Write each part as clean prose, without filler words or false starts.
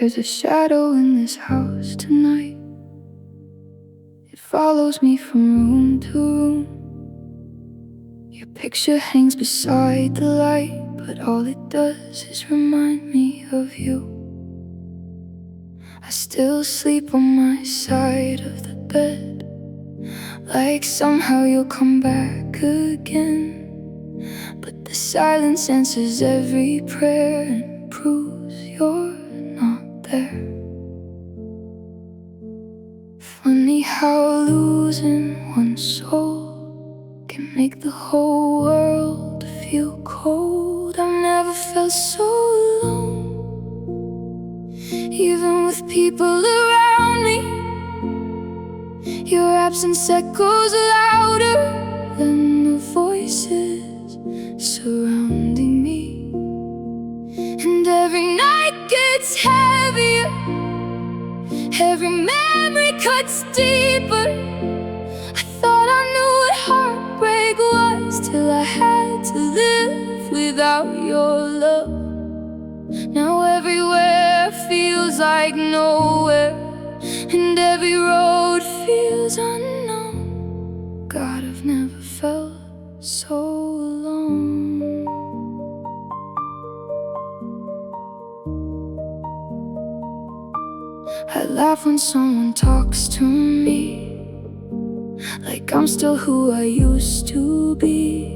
There's a shadow in this house tonight. It follows me from room to room. Your picture hangs beside the light, but all it does is remind me of you. I still sleep on my side of the bed, like somehow you'll come back again. But the silence answers every prayer and proves you're not there. Funny how losing one soul can make the whole world feel cold. I've never felt so alone, even with people around me. Your absence echoes louder than the voices surrounding me. And every night gets heavier, every memory cuts deeper. I thought I knew what heartbreak was, till I had to live without your love. Now everywhere feels like nowhere, and every road feels unknown. God, I've never felt so alone. I laugh when someone talks to me, like I'm still who I used to be.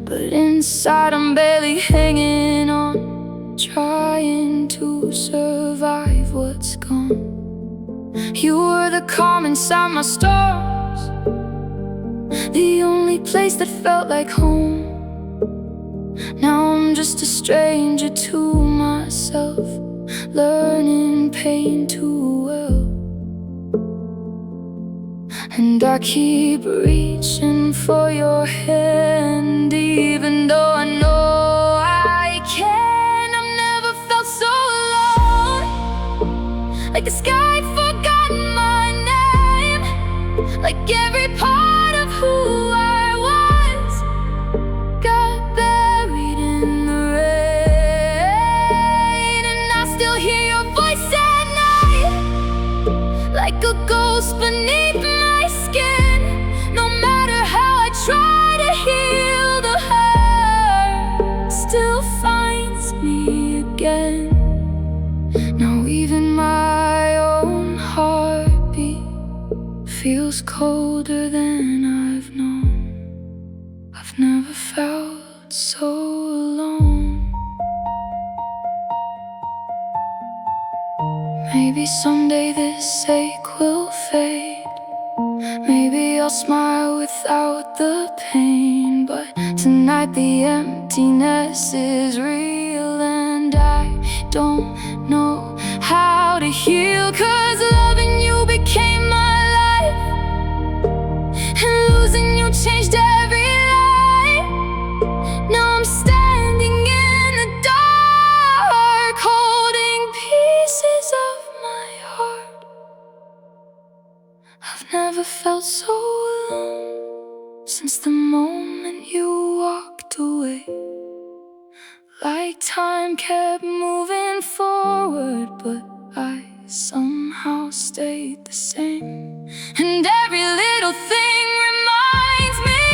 But inside I'm barely hanging on, trying to survive what's gone. You were the calm inside my storms, the only place that felt like home. Now I'm just a stranger to myself, learning pain too well. And I keep reaching for your hand, even though I know I can't. I've never felt so alone, like the sky forgot my name, like every part of who I was got buried in the rain. And I still hear your voice at night, like a ghost beneath my skin. No matter how I try to heal, the hurt still finds me again. Now even my own heartbeat feels colder than I've known. I've never felt so alone. Maybe someday this ache will fade, maybe I'll smile without the pain. But tonight the emptiness is real, and I don't know how to heal. 'Cause loving you became my life, and losing you changed every life. Now I'm standing in the dark, holding pieces of my heart. I've never felt so alone since the moment you walked away. Like time kept moving forward, but I somehow stayed the same. And every little thing reminds me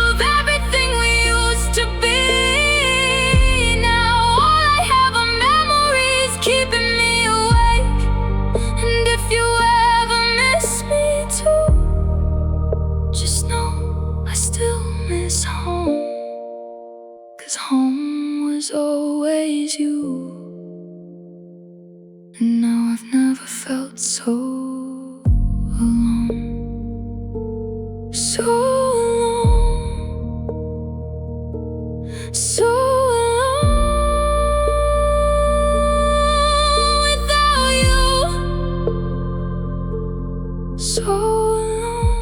of everything we used to be. Now all I have are memories keeping me awake. And if you ever miss me too, just know I still miss home. 'Cause home was always you. And now I've never felt so alone, so alone, so alone without you, so alone.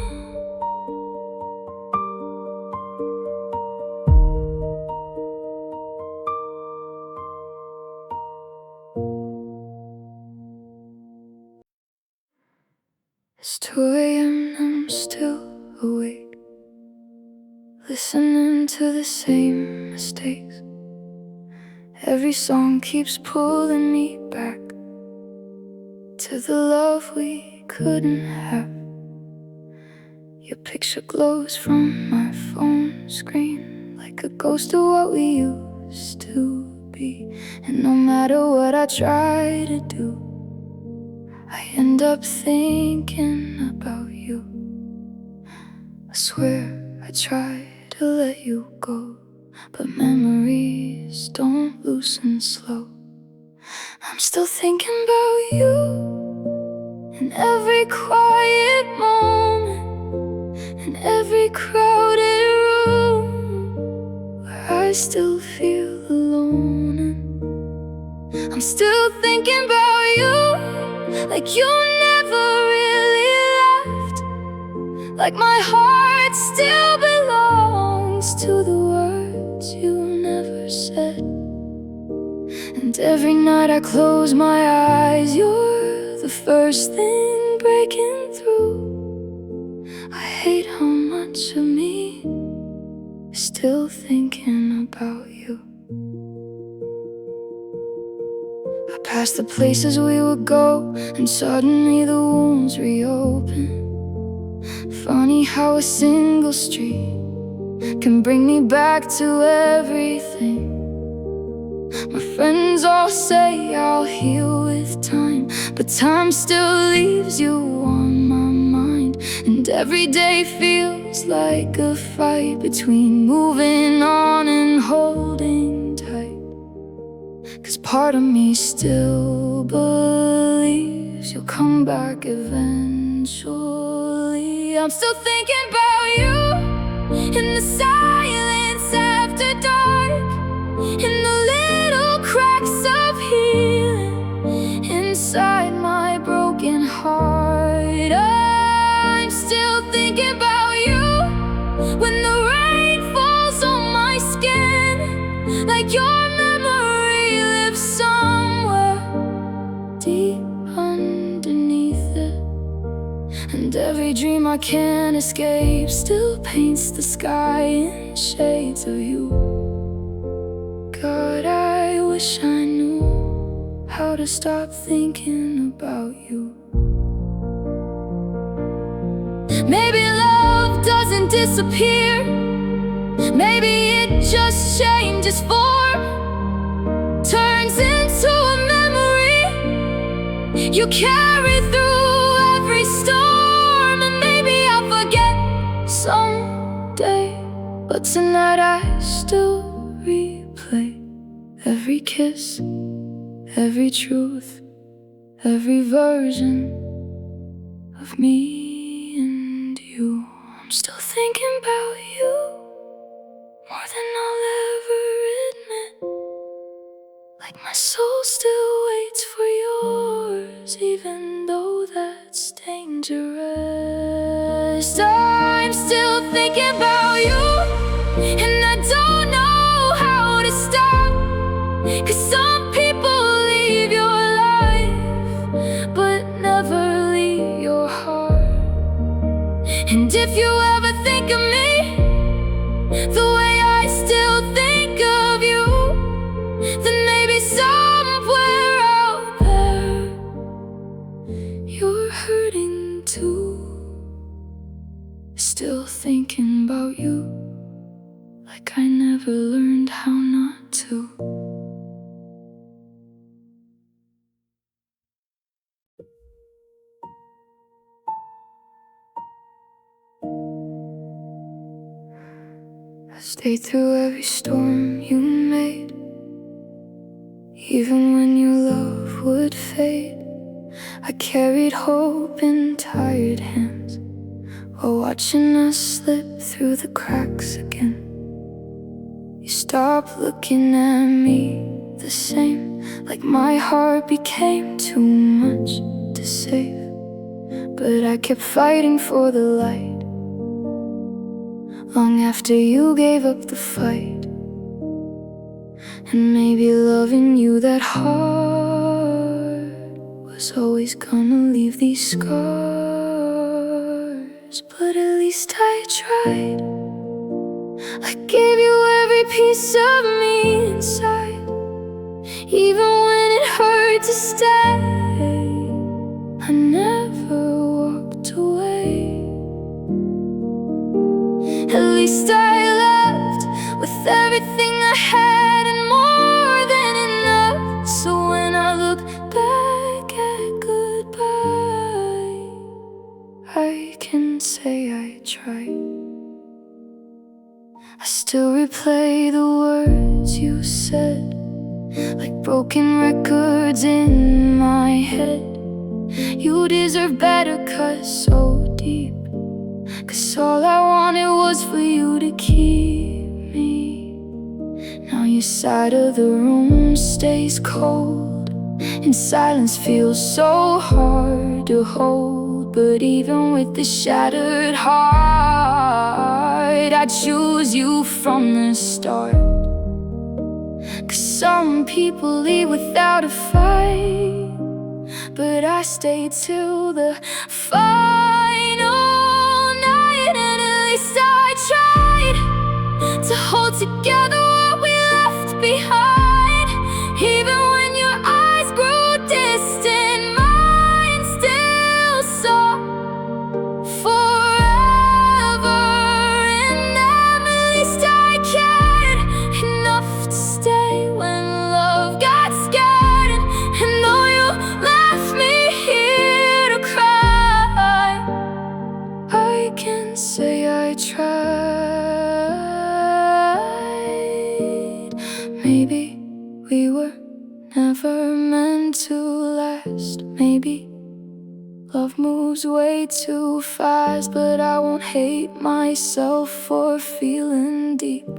It's 2 a.m. and I'm still awake, listening to the same mistakes. Every song keeps pulling me back to the love we couldn't have. Your picture glows from my phone screen like a ghost of what we used to be. And no matter what I try to do, I end up thinking about you. I swear I try to let you go, but memories don't loosen slow. I'm still thinking about you in every quiet moment, in every crowded room where I still feel alone. And I'm still thinking about you, like you never really left, like my heart still belongs to the words you never said. And every night I close my eyes, you're the first thing breaking through. I hate how much of me is still thinking about you. I passed the places we would go, and suddenly the wounds reopen. Funny how a single street can bring me back to everything. My friends all say I'll heal with time, but time still leaves you on my mind. And every day feels like a fight between moving on and holding tight. 'Cause part of me still believes you'll come back eventually. I'm still thinking about you in the silence after dark, in the little cracks of healing inside my broken heart. I'm still thinking about you when the rain falls on my skin, like your memory lives somewhere deep underneath it. And every dream I can't escape still paints the sky in shades of you. God, I wish I knew how to stop thinking about you. Maybe love doesn't disappear, maybe it just changes form, turns into a memory you carry through every storm. And maybe I'll forget someday, but tonight I still replay every kiss, every truth, every version of me and you. I'm still thinking about you more than I'll ever admit, like my soul still waits for yours, even though that's dangerous. I'm still thinking about you, and I don't know how to stop. 'Cause some people leave your life, but never leave your heart. And if you ever think of me the way I still think of you, then maybe somewhere out there you're hurting too, still thinking about you, like I never learned how not to. I stayed through every storm you made, even when your love would fade. I carried hope in tired hands while watching us slip through the cracks again. You stopped looking at me the same, like my heart became too much to save. But I kept fighting for the light, long after you gave up the fight. And maybe loving you that hard was always gonna leave these scars. But at least I tried. I gave you every piece of me inside, even when it hurt to stay. everything I had and more than enough. So when I look back at goodbye, I can say I tried. I still replay the words you said, like broken records in my head. You deserve better, 'cause so deep. 'Cause all I wanted was for you to keep me. Now your side of the room stays cold, and silence feels so hard to hold. But even with the shattered heart, I choose you from the start. 'Cause some people leave without a fight, but I stayed till the final night. And at least I tried to hold together what we left behind. Even when your eyes grew distant, mine still saw forever. And at least I cared enough to stay when love got scared. And though you left me here to cry, I can say I tried. Maybe we were never meant to last. Maybe love moves way too fast. But I won't hate myself for feeling deep,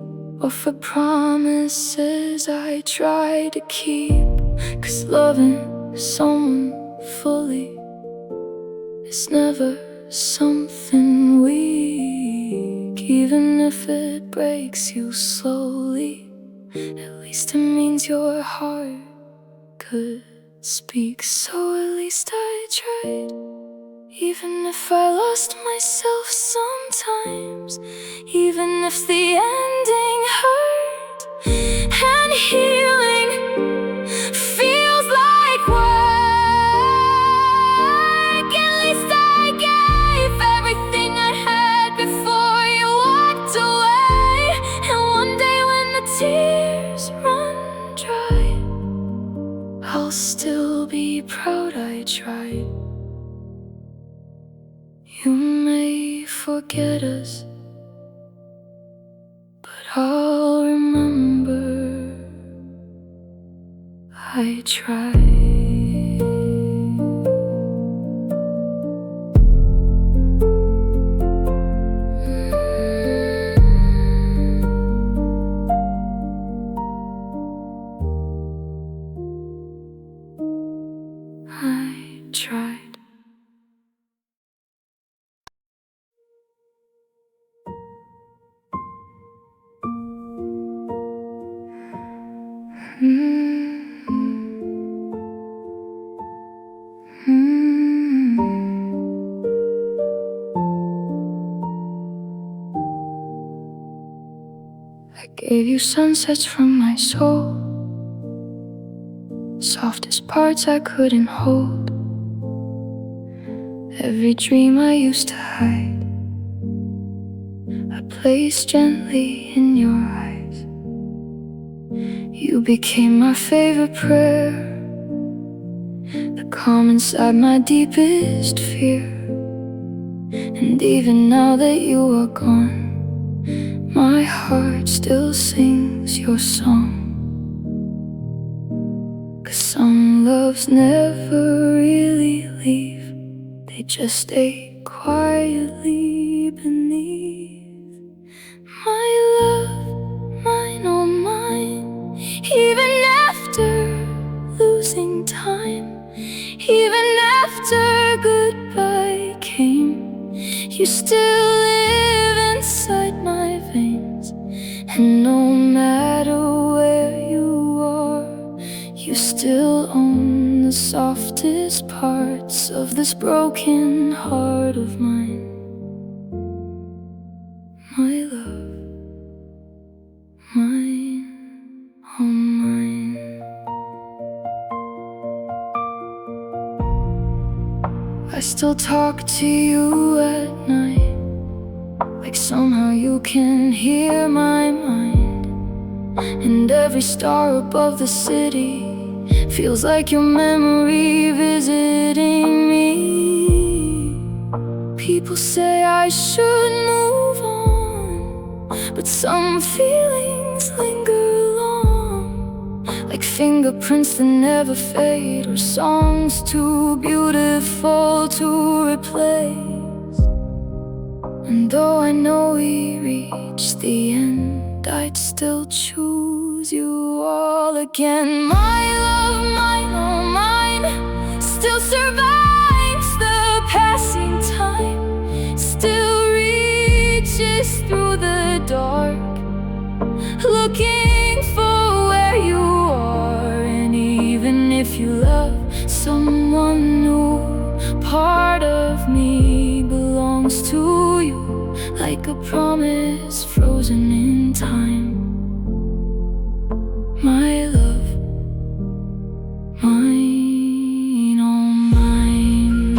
or for promises I try to keep. 'Cause loving someone fully is never something weak. Even if it breaks you slowly, at least it means your heart could speak. So at least I tried. Even if I lost myself sometimes, even if the ending hurt, and healing feels like work, at least I gave everything I had before you walked away. And one day when the tears run dry, I'll still be proud I tried. You may forget us, but I'll remember I tried. I tried. I gave you sunsets from my soul, softest parts I couldn't hold. Every dream I used to hide, I placed gently in your eyes. You became my favorite prayer, the calm inside my deepest fear. And even now that you are gone, my heart still sings your song. 'Cause some loves never really leave, they just stay quietly beneath. My love, mine, oh mine. Even after losing time, even after goodbye came, you still live inside my veins. And no matter where you are, you still own the softest parts of this broken heart of mine. My love, mine, oh mine. I still talk to you at night, like somehow you can hear my mind. And every star above the city feels like your memory visiting me. People say I should move on, but some feelings linger long, like fingerprints that never fade, or songs too beautiful to replace. And though I know we reached the end, I'd still choose you all again. My love, mine, oh mine, still survives the passing time, still reaches through the dark, looking for where you are. And even if you love someone new, part of me belongs to you, like a promise frozen in time. My love, mine, oh mine.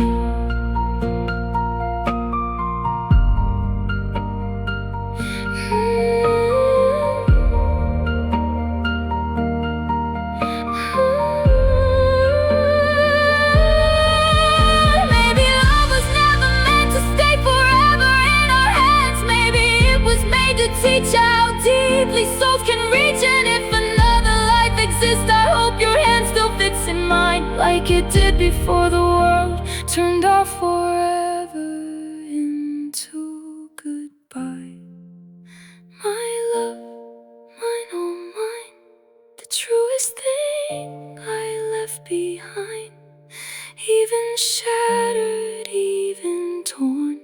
Maybe love was never meant to stay forever in our hands. Maybe it was made to teach how deeply souls can reach. And if another life exists, I hope your hand still fits in mine, like it did before the world turned our forever into goodbye. My love, mine, oh mine, the truest thing I left behind. Even shattered, even torn,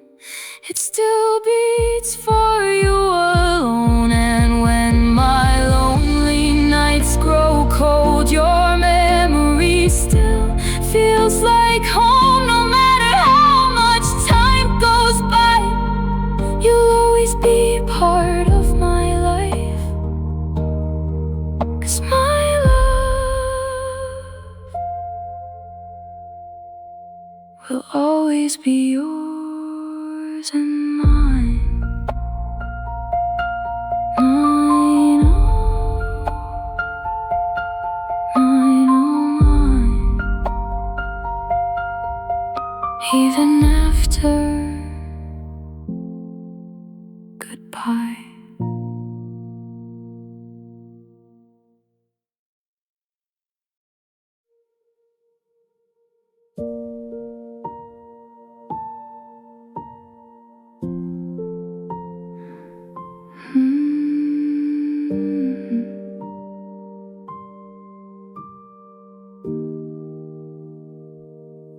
it still beats for you alone. And when my lonely nights grow cold, your memory still feels like home. No matter how much time goes by, you'll always be part of my life. 'Cause my love will always be yours and mine. Mine, oh, mine, oh, mine. Even after goodbye.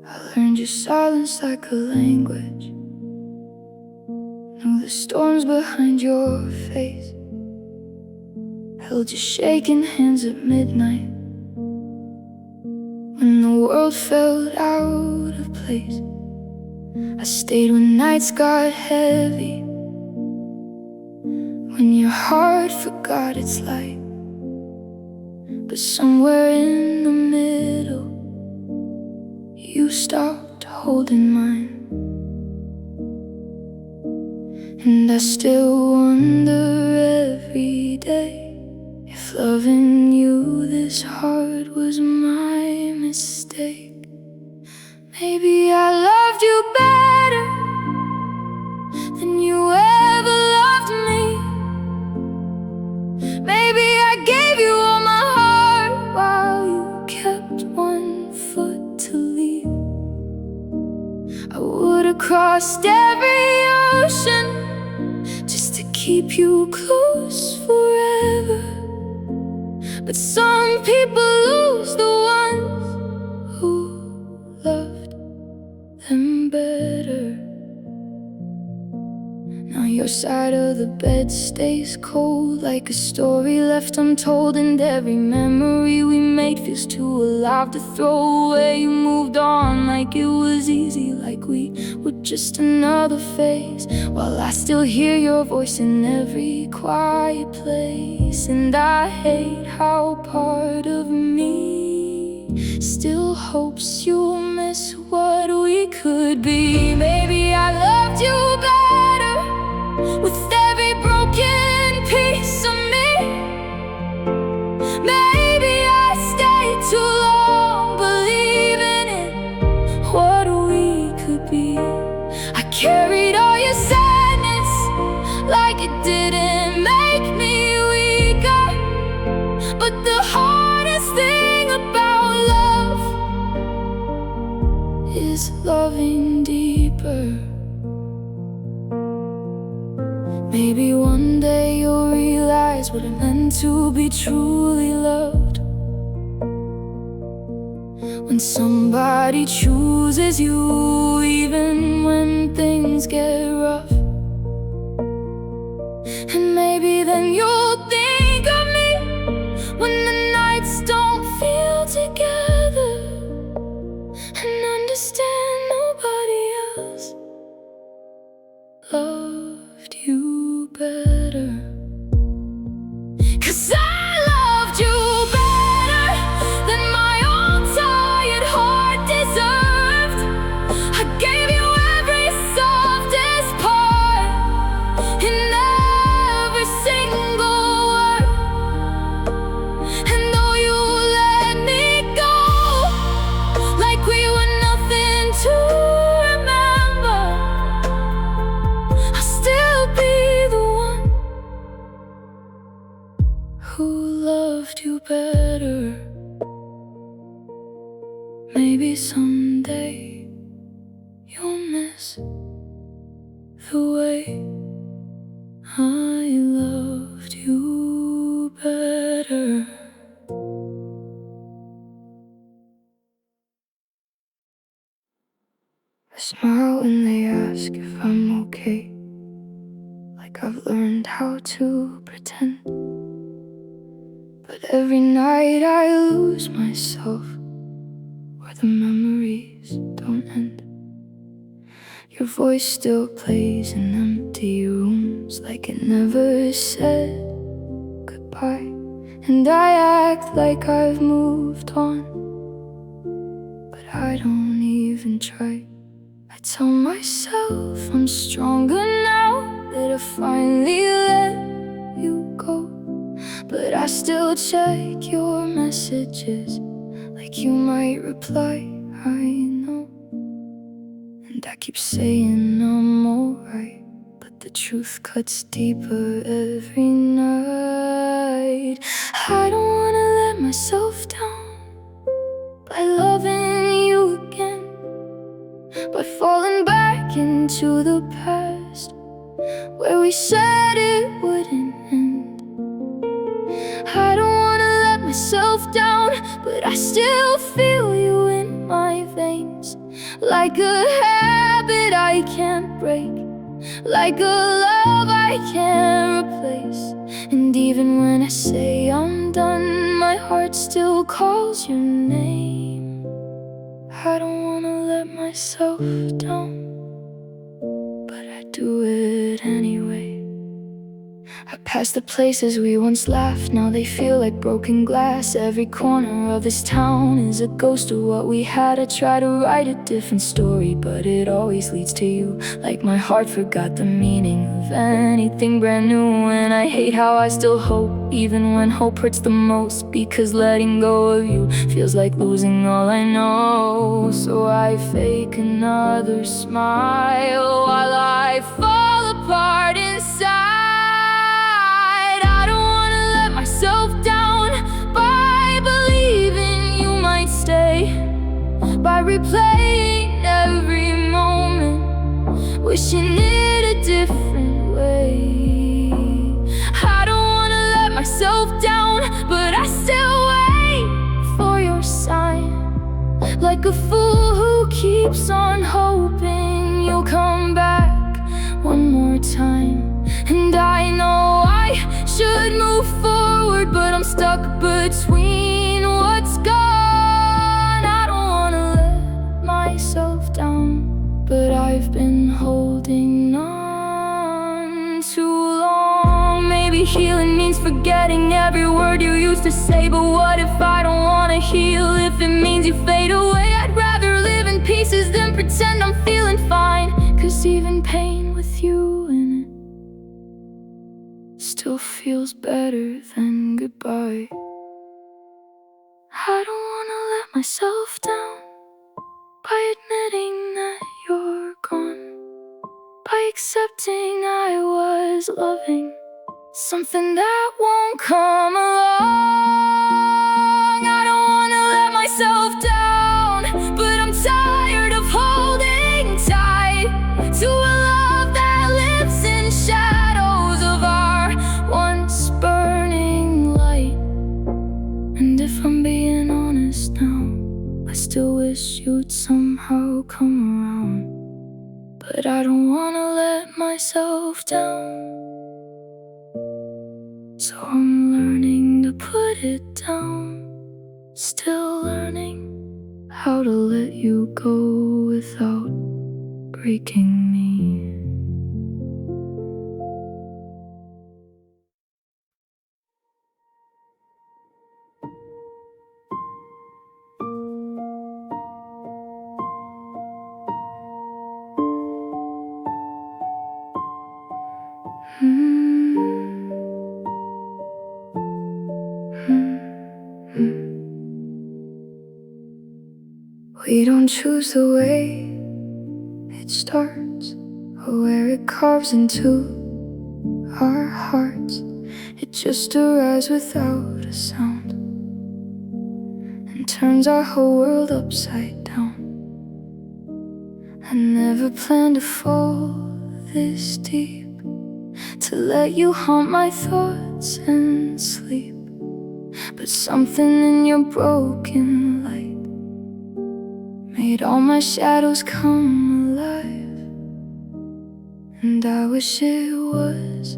I learned your silence like a language, knew the storms behind your face, held your shaking hands at midnight when the world felt out of place. I stayed when nights got heavy, when your heart forgot its light. But somewhere in the middle, you stopped holding mine. And I still wonder every day if loving you this hard was my mistake. Maybe I loved you better than you ever loved me. Maybe I gave you all my heart while you kept one foot to leave. I would have crossed every ocean just to keep you close forever. But some people lose the ones who loved them better. Now your side of the bed stays cold, like a story left untold. And every memory we made feels too alive to throw away. You moved on like it was easy, like we were just another phase, while I still hear your voice in every quiet place. And I hate how part of me still hopes you'll miss what we could be. Maybe I loved you better with every broken piece of me. Maybe one day you'll realize what it meant to be truly loved, when somebody chooses you even when things get rough. And maybe then you'll think of me when the nights don't feel together, and understand nobody else loved you better. 'Cause I loved you better than my own tired heart deserved. I gave you every softest part in every single word. And though you let me go, like we were nothing to remember, I'll still be the one who loved you better. Maybe someday you'll miss the way I loved you better. I smile when they ask if I'm okay, like I've learned how to pretend. But every night I lose myself where the memories don't end. Your voice still plays in empty rooms, like it never said goodbye. And I act like I've moved on, but I don't even try. I tell myself I'm stronger now that I finally let you go, but I still check your messages, like you might reply, I know. And I keep saying I'm alright, but the truth cuts deeper every night. I don't wanna let myself down by loving you again, by falling back into the past where we said it wouldn't end. I don't wanna let myself down, but I still feel you in my veins, like a habit I can't break, like a love I can't replace. And even when I say I'm done, my heart still calls your name. I don't wanna let myself down, but I do it anyway. I pass the places we once laughed, now they feel like broken glass. Every corner of this town is a ghost of what we had. I try to write a different story, but it always leads to you, like my heart forgot the meaning of anything brand new. And I hate how I still hope, even when hope hurts the most, because letting go of you feels like losing all I know. So I fake another smile while I fall apart inside. Myself down by believing you might stay, by replaying every moment, wishing it a different way. I don't wanna let myself down, but I still wait for your sign, like a fool who keeps on hoping you'll come back one more time. And I know I should move forward, but I'm stuck between what's gone. I don't wanna let myself down, but I've been holding on too long. Maybe healing means forgetting every word you used to say, but what if I don't wanna heal? If it means you fade away, I'd rather live in pieces than pretend I'm feeling fine. 'Cause even pain with you in it still feels better than goodbye. I don't wanna let myself down by admitting that you're gone, by accepting I was loving something that won't come along. I don't wanna let myself down, but I'm tired of holding tight to a love that lives in shadows. still wish you'd somehow come around. But I don't wanna let myself down, so I'm learning to put it down. Still learning how to let you go without breaking me. We don't choose the way it starts, or where it carves into our hearts. It just arrives without a sound and turns our whole world upside down. I never planned to fall this deep, to let you haunt my thoughts and sleep. But something in your broken light made all my shadows come alive. And I wish it was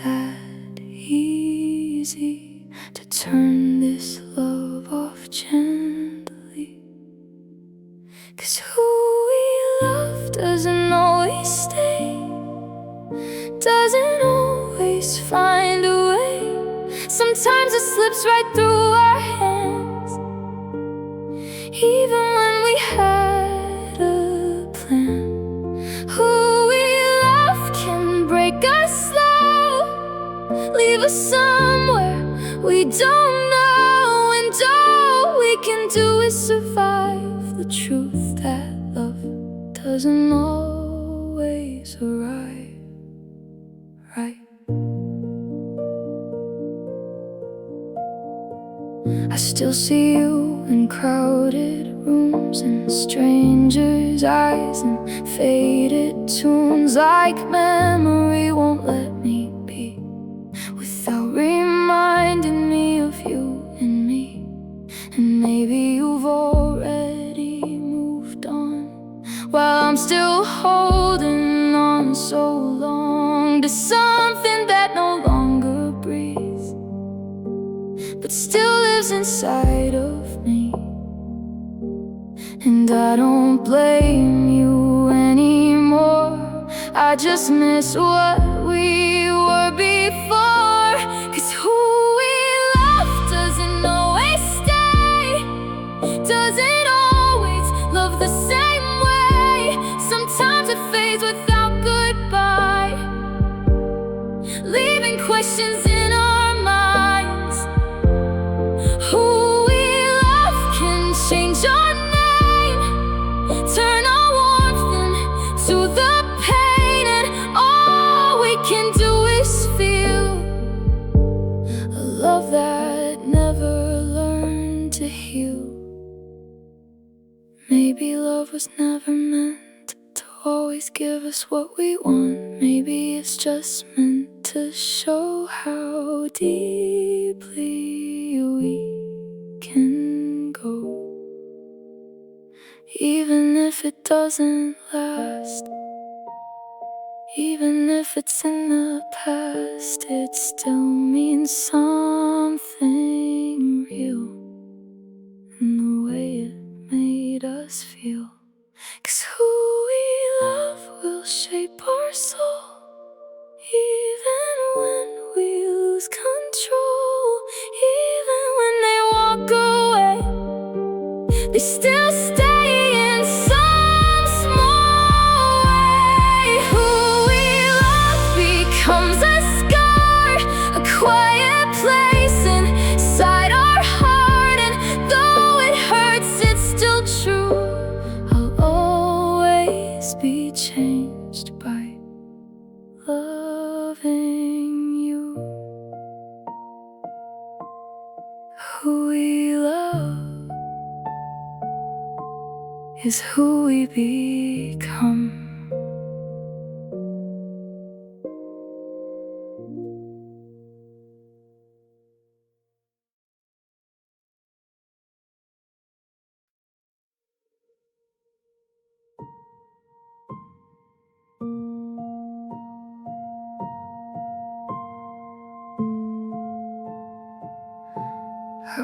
that easy to turn this love off gently. 'Cause who we love doesn't always stay, doesn't always find a way. Sometimes it slips right through our hands, even when we had a plan. Who we love can break us slow, leave us somewhere we don't know. And all we can do is survive the truth that love doesn't always arrive right. I still see you in crowded rooms and strangers' eyes and faded tunes, like memory won't let me be without reminding me of you and me. And maybe you've already moved on, while I'm still holding on so long to something that no longer breathes, but still lives inside of me. And I don't blame you anymore, I just miss what we were before. 'Cause who we love doesn't always stay, doesn't always love the same way. Sometimes it fades without goodbye, leaving questions in our minds. Who we love can change our name, turn our warmth into the pain. And all we can do is feel a love that never learned to heal. Maybe love was never meant to always give us what we want. Maybe it's just meant to show how deeply we can go. Even if it doesn't last, even if it's in the past, it still means something real in the way it made us feel. 'Cause who we love will shape our soul, even when we lose control. Even when they walk away, they still stay in some small way. Who we love becomes a scar, a quiet place inside our heart. And though it hurts, it's still true. I'll always be changed by loving you. Who we love is who we become. I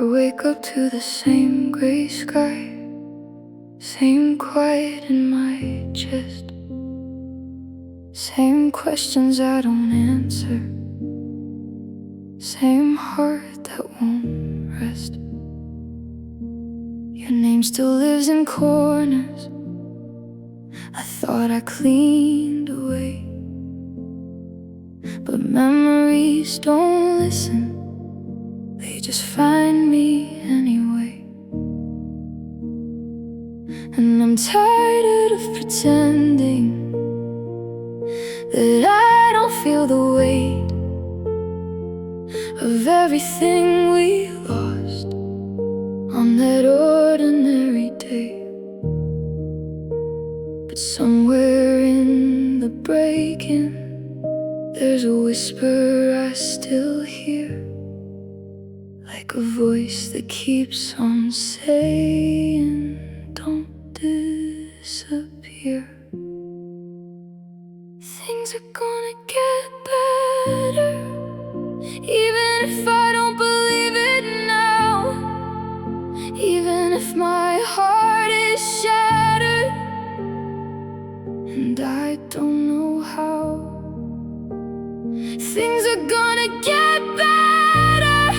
wake up to the same gray sky, same quiet in my chest, same questions I don't answer, same heart that won't rest. Your name still lives in corners I thought I cleaned away, but memories don't listen, they just find me anyway. And I'm tired of pretending that I don't feel the weight of everything we lost on that ordinary day. But somewhere in the breaking, there's a whisper I still hear, like a voice that keeps on saying, don't disappear. Things are gonna get better, even if I don't believe it now, even if my heart is shattered and I don't know how. Things are gonna get better,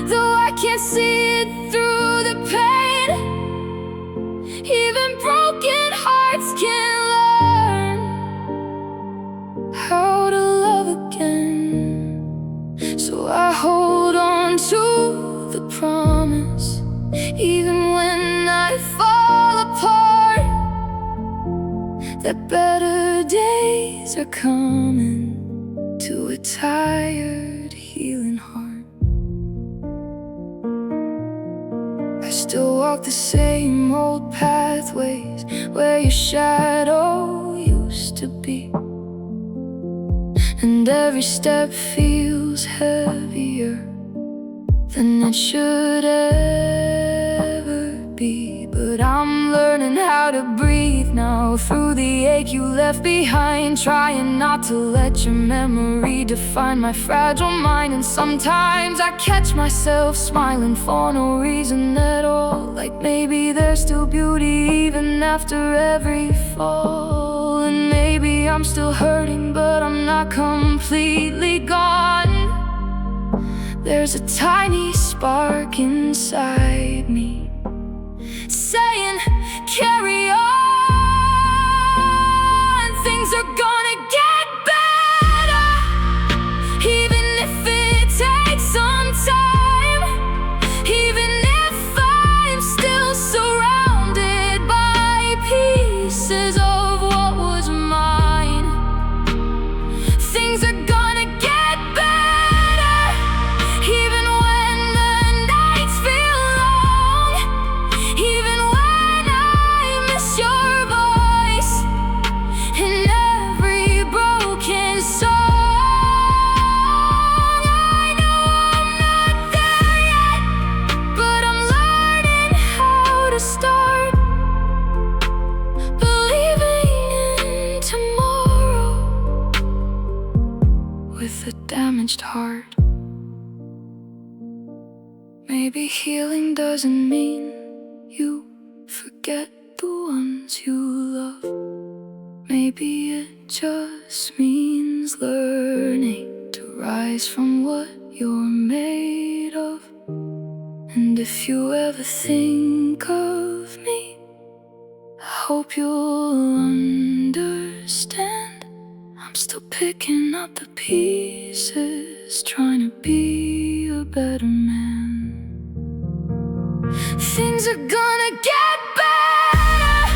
though I can't see it through the pain. Even broken hearts can learn how to love again. So I hold on to the promise, even when I fall apart, that better days are coming to a tired, healing heart. I still walk the same old pathways where your shadow used to be, and every step feels heavier than it should ever be. But I'm learning how to breathe now through the ache you left behind, trying not to let your memory define my fragile mind. And sometimes I catch myself smiling for no reason at all, like maybe there's still beauty even after every fall. And maybe I'm still hurting, but I'm not completely gone. There's a tiny spark inside me saying, carry on. Things are gonna get better, even if it takes some time, even if I'm still surrounded by pieces of what was mine. Things are gonna get better, even when the nights feel long, even when I miss your voice in every broken song. I know I'm not there yet, but I'm learning how to start believing in tomorrow with a damaged heart. Maybe healing doesn't mean you forget the ones you love. Maybe it just means learning to rise from what you're made of. And if you ever think of me, I hope you'll understand. I'm still picking up the pieces, trying to be a better man. Things are gonna get better,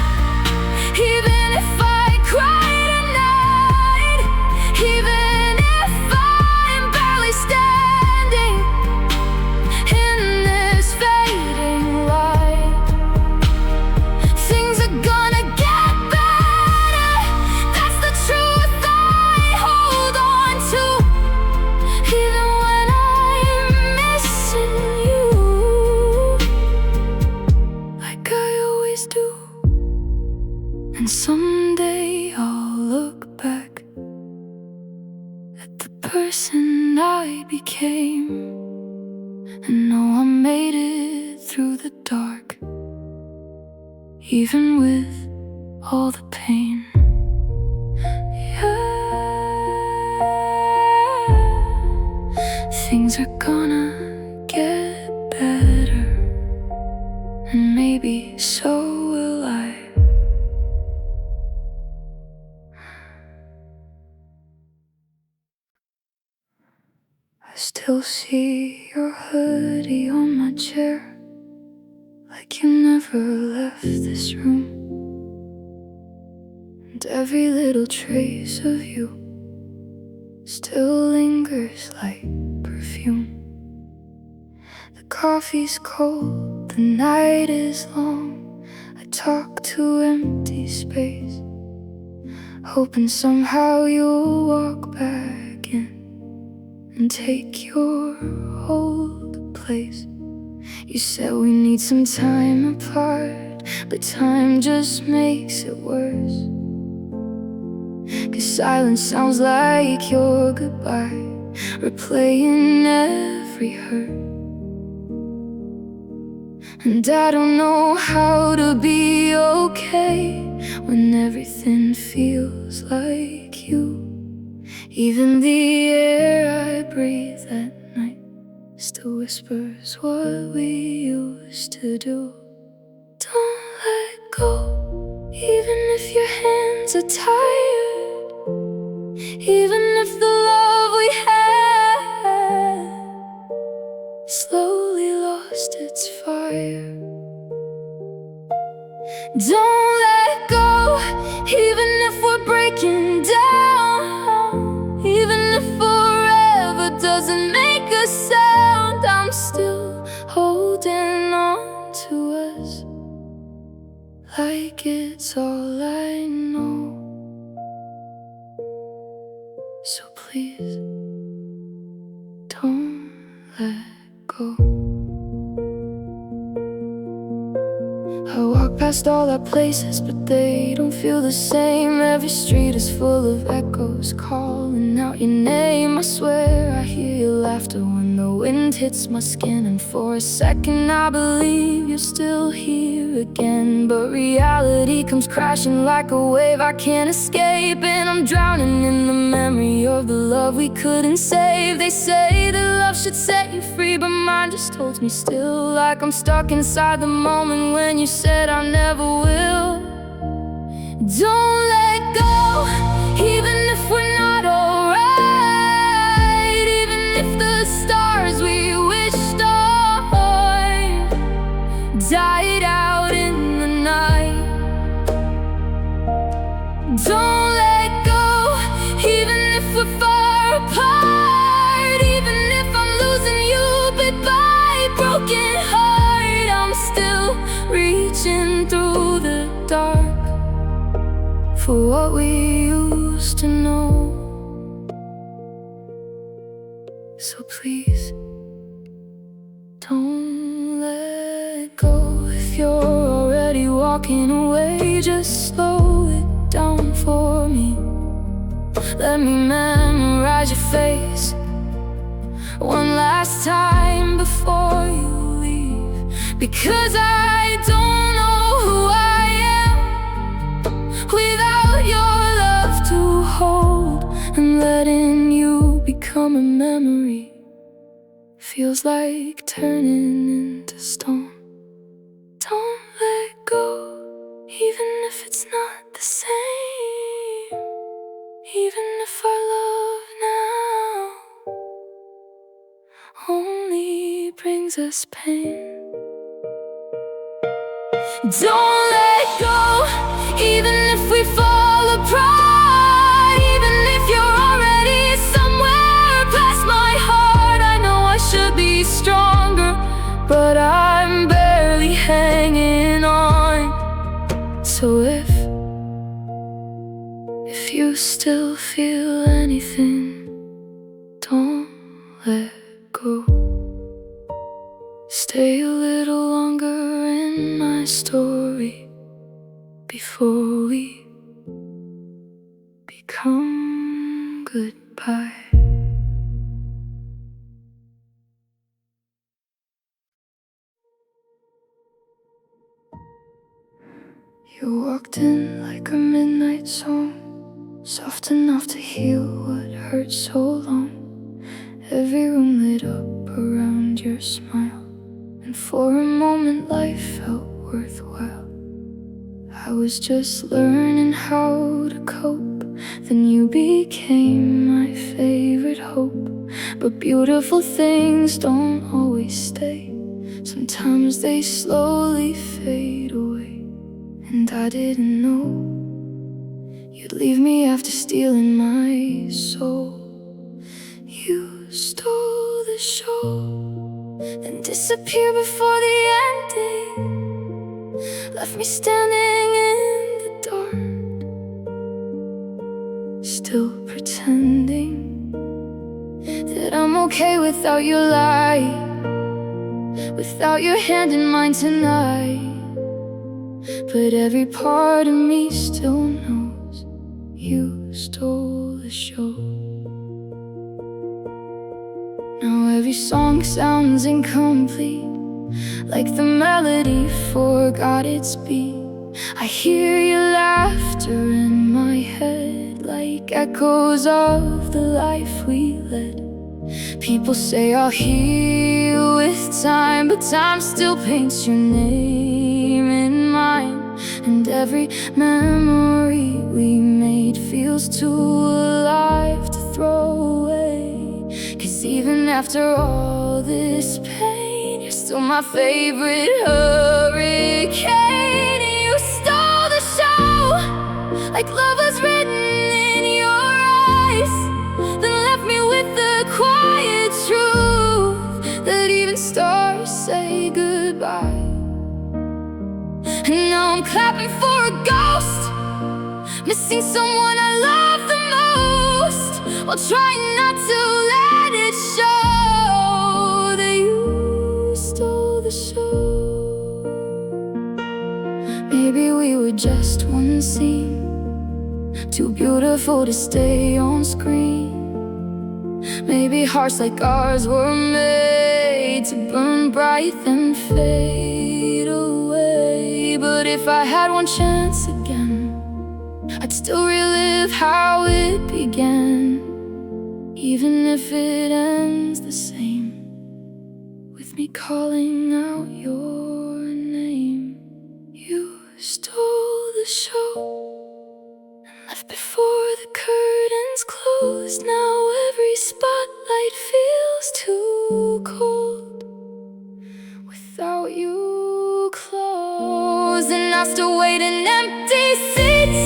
even if I cry tonight, even if I'm barely standing in this fading light. Things are gonna get better, that's the truth I hold on to, even when I'm missing you, like I always do. And someday I'll look person I became, and know I made it through the dark, even with all the pain. Yeah, things are gonna get better, and maybe so will I. I still see your hoodie on my chair, like you never left this room. And every little trace of you still lingers like perfume. The coffee's cold, the night is long. I talk to empty space, hoping somehow you'll walk back in and take your old place. You said we need some time apart, but time just makes it worse. 'Cause silence sounds like your goodbye, replaying every hurt. And I don't know how to be okay when everything feels like you. Even the air I breathe at night still whispers what we used to do. Don't let go, even if your hands are tired, even if the love we had slowly lost its fire. Don't let go, even if we're breaking down, even if forever doesn't make a sound. I'm still holding on to us like it's all I know. So please, don't let go. I walk past all our places, but they don't feel the same. Every street is full of echoes calling out your name. I swear I hear your laughter when the wind hits my skin, and for a second I believe you're still here again. But reality comes crashing like a wave I can't escape, and I'm drowning in the memory of the love we couldn't save. They say that love should set you free, but mine just holds me still, like I'm stuck inside the moment when you said I never will. Don't let go, even if we're not alright, even if the stars we wished on died out in the night. Don't let go, even if we're far apart, even if I'm losing you goodbye, broken heart. I'm still reaching through the dark for what we used to know. So please, don't let go. If you're already walking away, just slow it down for me. Let me memorize your face one last time before you leave, because I don't know who I am without your love to hold. And letting you become a memory feels like turning into stone. Don't let go, even if it's not the same, even if our love now only brings us pain. Don't let go, even if we fall apart, even if you're already somewhere past my heart. I know I should be stronger, but I'm barely hanging on. So if you still feel anything, don't let go. Stay a little longer in my story before we become goodbye. You walked in like a midnight song, soft enough to heal what hurt so long. Every room lit up around your smile, and for a moment life felt worthwhile. I was just learning how to cope, then you became my favorite hope. But beautiful things don't always stay, sometimes they slowly fade away. And I didn't know you'd leave me after stealing my soul. You stole the show, then disappeared before the ending, left me standing in the dark, still pretending that I'm okay without your light, without your hand in mine tonight. But every part of me still knows you stole the show. Now every song sounds incomplete, like the melody forgot its beat. I hear your laughter in my head, like echoes of the life we led. People say I'll heal with time, but time still paints your name in mine. And every memory we made feels too alive to throw away. 'Cause even after all this pain, you're still my favorite hurricane. You stole the show, like love was written in your eyes, then left me with the quiet truth that even stars say goodbye. And now I'm clapping for a ghost, missing someone I love the most, while trying not to let it show that you stole the show. Maybe we were just one scene, too beautiful to stay on screen. Maybe hearts like ours were made to burn bright then fade away. But if I had one chance again, I'd still relive how it began, even if it ends the same, with me calling out your name. You stole the show and left before the curtains closed. Now every spotlight feels too cold without you close. And I still wait in empty seats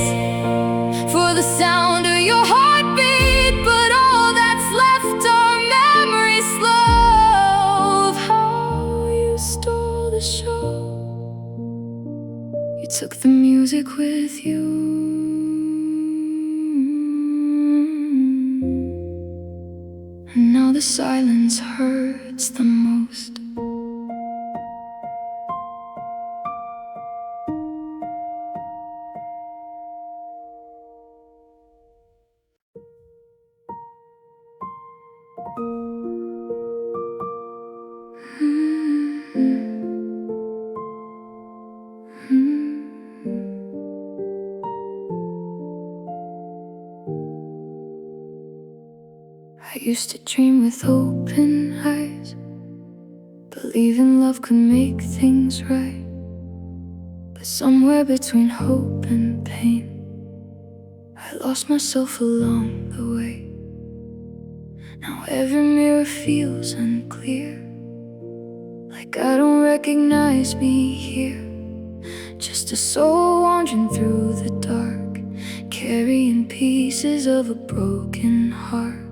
for the sound of your heartbeat, but all that's left are memories slow of how you stole the show. You took the music with you, and now the silence hurts the most. I used to dream with open eyes, believing love could make things right. But somewhere between hope and pain, I lost myself along the way. Now every mirror feels unclear, like I don't recognize me here. Just a soul wandering through the dark, carrying pieces of a broken heart.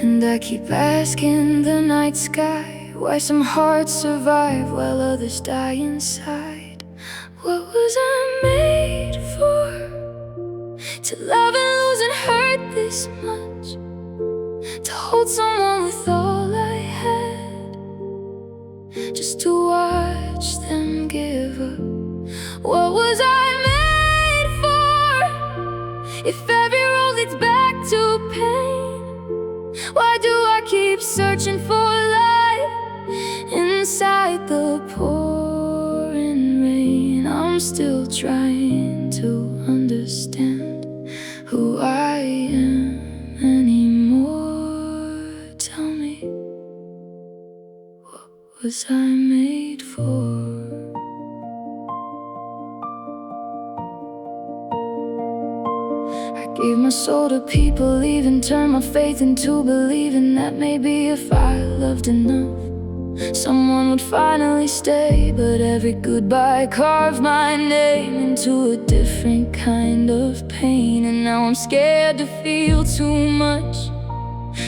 And I keep asking the night sky why some hearts survive while others die inside. What was I made for? To love and lose and hurt this much, to hold someone with all I had, just to watch them give up. What was I made for? If every road leads back to pain, why do I keep searching for light inside the pouring rain? I'm still trying to understand who I am anymore. Tell me, what was I made for? I gave my soul to people, even turned my faith into believing that maybe if I loved enough, someone would finally stay. But every goodbye carved my name into a different kind of pain. And now I'm scared to feel too much,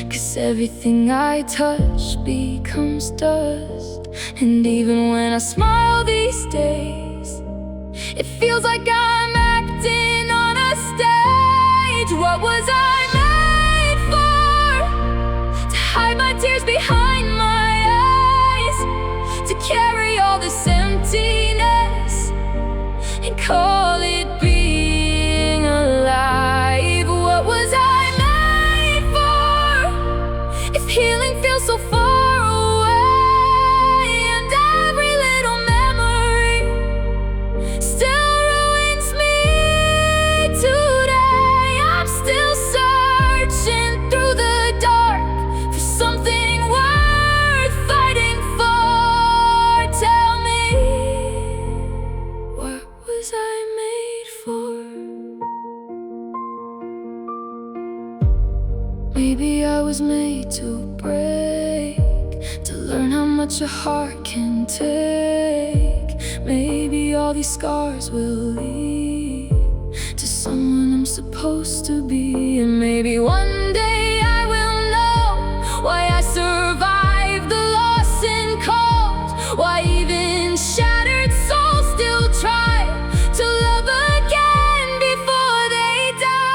'cause everything I touch becomes dust. And even when I smile these days, it feels like I'm acting on a stage. What was I made for? To hide my tears behind my eyes, to carry all this emptiness and call it being alive. What was I made for? If healing feels so far away, and every little memory still ruins me today, I'm still searching through the dark for something worth fighting for. Tell me, what was I made for? Maybe I was made to break, to learn how much a heart can take. Maybe all these scars will lead to someone I'm supposed to be. And maybe one day I will know why I survived the loss and cold, why even shattered souls still try to love again before they die.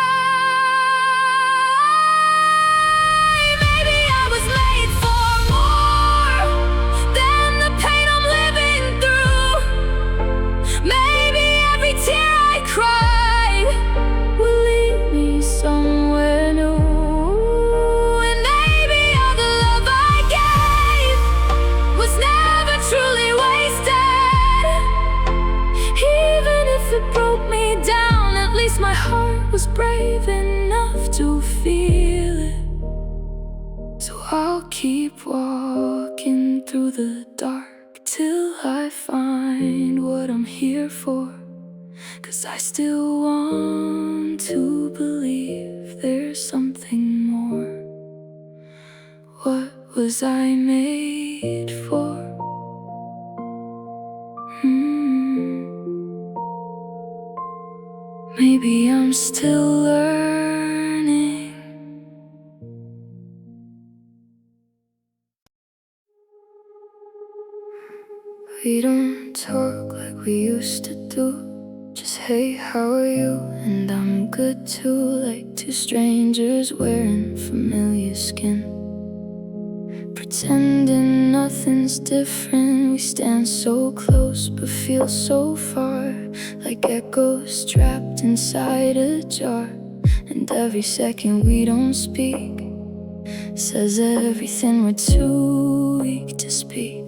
Maybe I was made for more than the pain I'm living through. Maybe every tear I cried will lead me somewhere new. And maybe all the love I gave was never truly wasted. Even if it broke me down, at least my heart was brave enough to feel it. So I'll keep walking through the dark till I find what I'm here for, 'cause I still want to believe there's something more. What was I made for? Maybe I'm still learning. We don't talk like we used to do. Just hey, how are you? And I'm good too. Like two strangers wearing familiar skin, pretending nothing's different. We stand so close but feel so far, like echoes trapped inside a jar. And every second we don't speak says everything we're too weak to speak.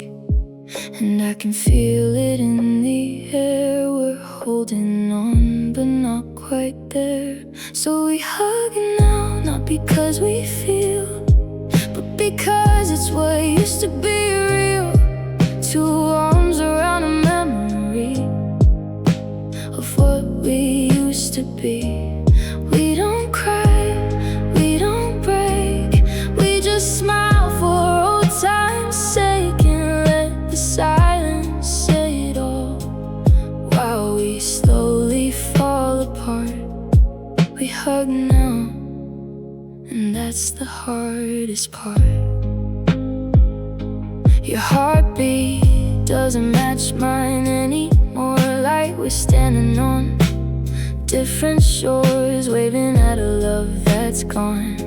And I can feel it in the air. We're holding on but not quite there. So we hug now, not because we feel, but because it's what used to be real. Two arms around a memory of what we used to be. We don't cry, we don't break, we just smile for old time's sake, and let the silence say it all while we slowly fall apart. We hug now, and that's the hardest part. Your heartbeat doesn't match mine anymore, like we're standing on different shores, waving at a love that's gone.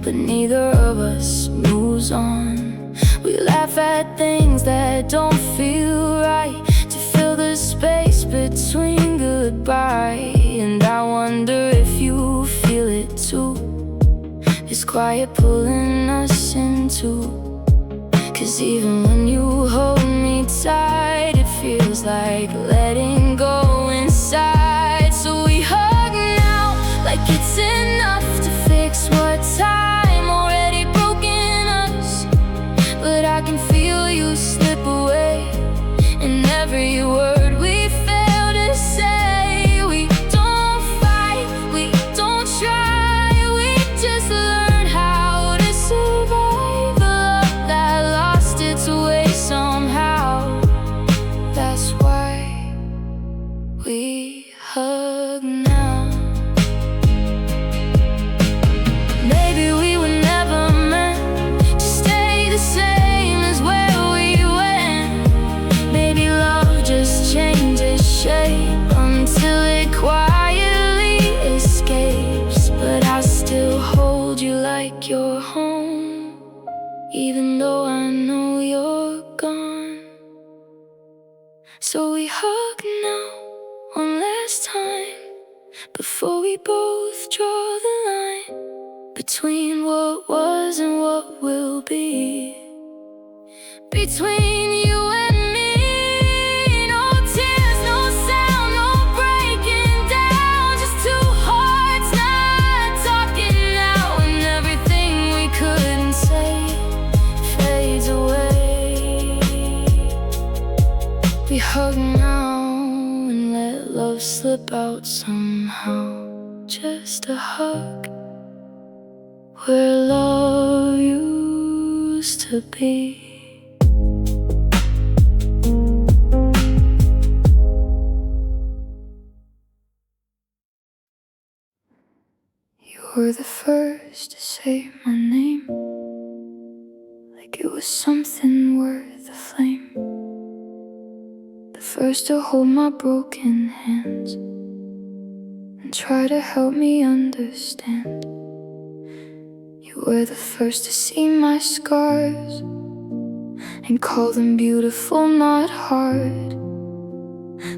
But neither of us moves on. We laugh at things that don't feel right, to fill the space between goodbye. And I wonder if you feel it too, this quiet pulling us into. 'Cause even when you hold me tight, it feels like letting go So we hug now, one last time, before we both draw the line between what was and what will be. Between you and me, no tears, no sound, no breaking down, just two hearts not talking now, and everything we couldn't say fades away. We hug now and let love slip out somehow, just a hug where love used to be. You were the first to say my name, like it was something worth the flame. The first to hold my broken hands and try to help me understand. You were the first to see my scars and call them beautiful, not hard.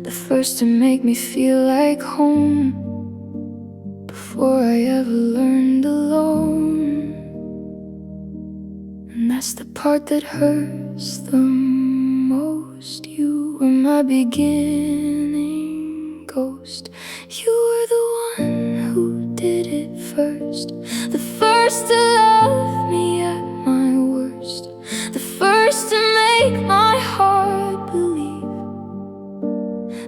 The first to make me feel like home before I ever learned alone. And that's the part that hurts the most. You were my beginning ghost. You were the one who did it first, the first to love me at my worst, the first to make my heart believe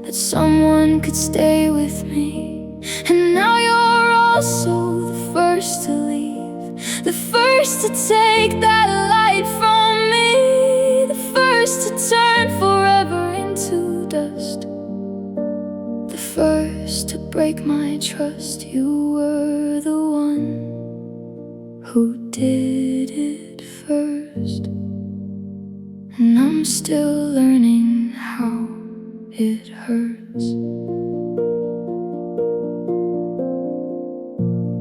that someone could stay with me. And now you're also the first to leave, the first to take that light from me, the first to turn forever into dust, the first to break my trust. You were the one who did it first, and I'm still learning how it hurts.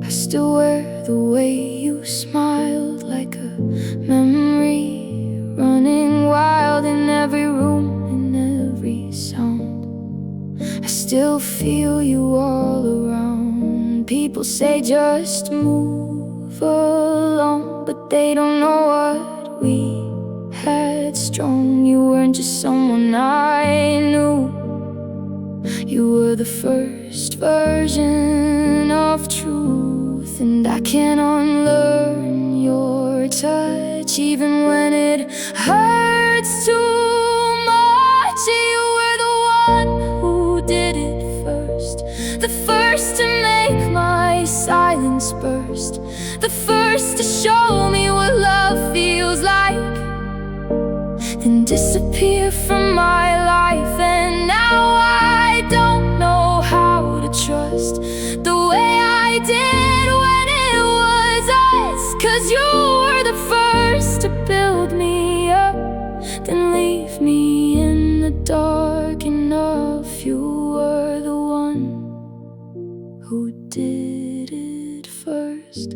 I still wear the way you smiled, like a memory running wild in every room, in every sound. I still feel you all around. People say just move along, but they don't know what we had strong. You weren't just someone I knew, you were the first version of truth. And I can't unlearn your touch, even when it hurts too much. You were the one who did it first, the first to make my silence burst, the first to show me what love feels like, then disappear from my life. And now I don't know how to trust the way I did when it was us. 'Cause you were the first to build me up, then leave me in the dark enough. You were the one who did it first,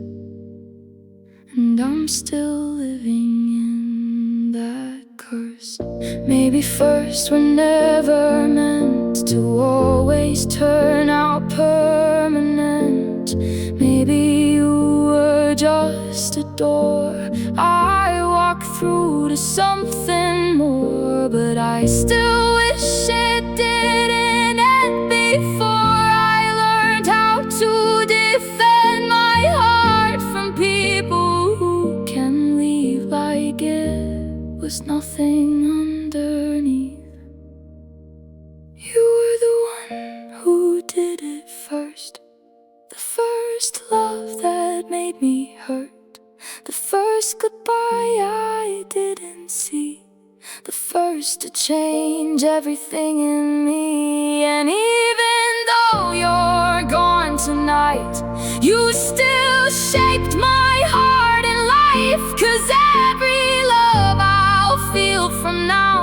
and I'm still living in that curse. Maybe first we're never meant to always turn out permanent. Maybe you were just a door I walk through to something more, but I still wish it didn't end before I learned how to defend my heart from people who can leave like it was nothing underneath. You were the one who did it first, the first love that made me hurt, the first goodbye I didn't see, the first to change everything in me. And even though you're gone tonight, you still shaped my heart and life. 'Cause every love I'll feel from now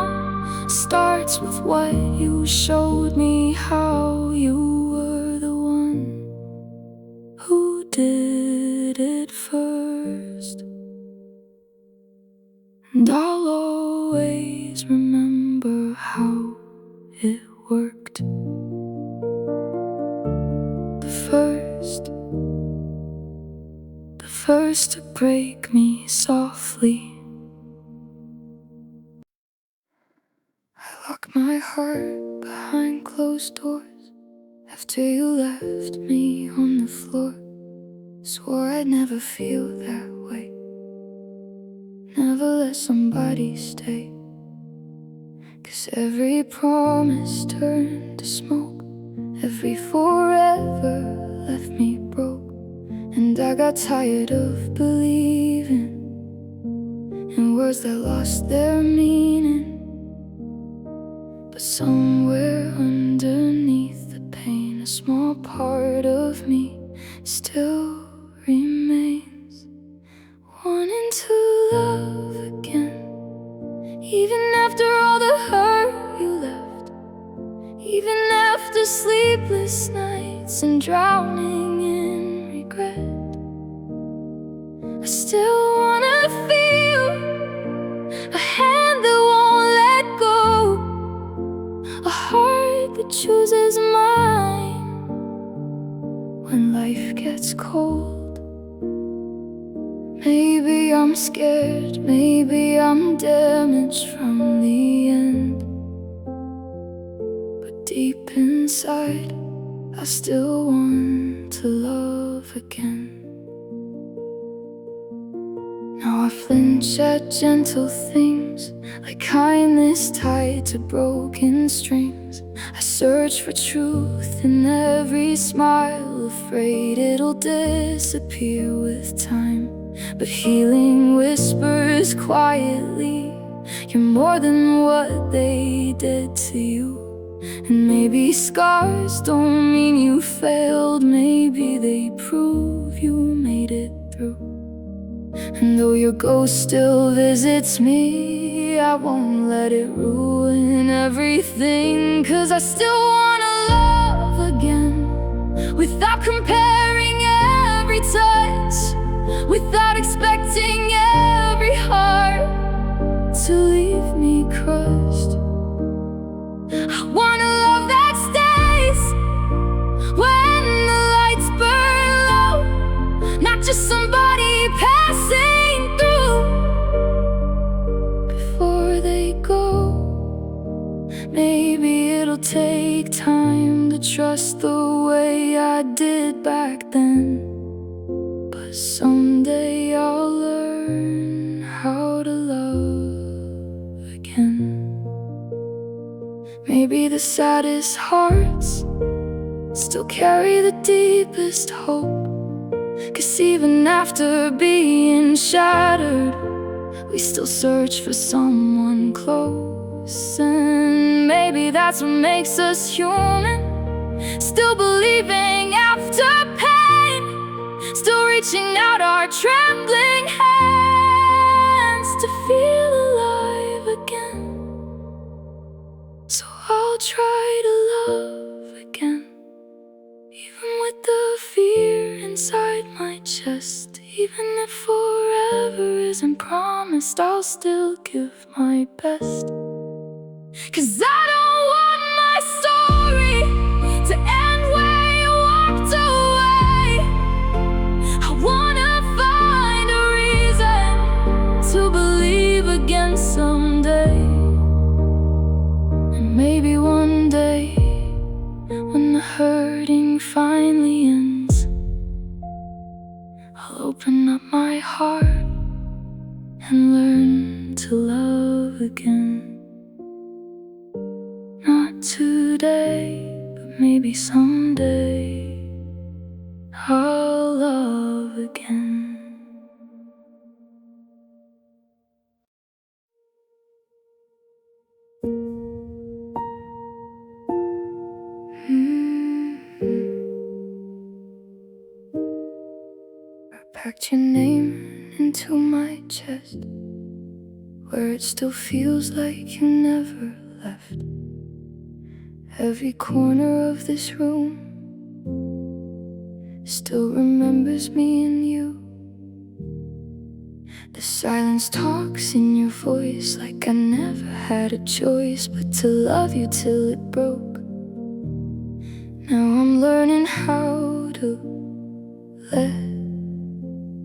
starts with what you showed me, how you were the one who did it first. And I'll always remember how it worked. The first to break me softly. I locked my heart behind closed doors after you left me on the floor. Swore I'd never feel that way, never let somebody stay. 'Cause every promise turned to smoke, every forever left me broke. And I got tired of believing in words that lost their meaning. But somewhere underneath the pain, a small part of me still remains, wanting to love again. Even after all the hurt you left, even after sleepless nights and drowning in regret, I still wanna feel a hand that won't let go, a heart that chooses mine when life gets cold. Maybe I'm scared, maybe I'm damaged from the end, but deep inside I still want to love again. Now I flinch at gentle things, like kindness tied to broken strings. I search for truth in every smile, afraid it'll disappear with time. But healing whispers quietly, you're more than what they did to you. And maybe scars don't mean you failed, maybe they prove you made it through. And though your ghost still visits me, I won't let it ruin everything. 'Cause I still wanna love again, without comparing every touch, without expecting every heart to leave me crushed. I want a love that stays when the lights burn low, not just somebody passing through before they go. Maybe it'll take time to trust the way I did back then, but someday I'll learn how to love again. Maybe the saddest hearts still carry the deepest hope, 'cause even after being shattered, we still search for someone close. And maybe that's what makes us human, still believing after pain, still reaching out our trembling hands to feel alive again. So I'll try to love again, even with the fear inside my chest. Even if forever isn't promised, I'll still give my best. 'Cause I don't want my story to end where you walked away. I wanna find a reason to believe again someday. And maybe one day, when the hurting finally ends, I'll open up my heart and learn to love again. Not today, but maybe someday I'll love again. I packed your name into my chest, where it still feels like you never left. Every corner of this room still remembers me and you. The silence talks in your voice like I never had a choice but to love you till it broke. Now I'm learning how to let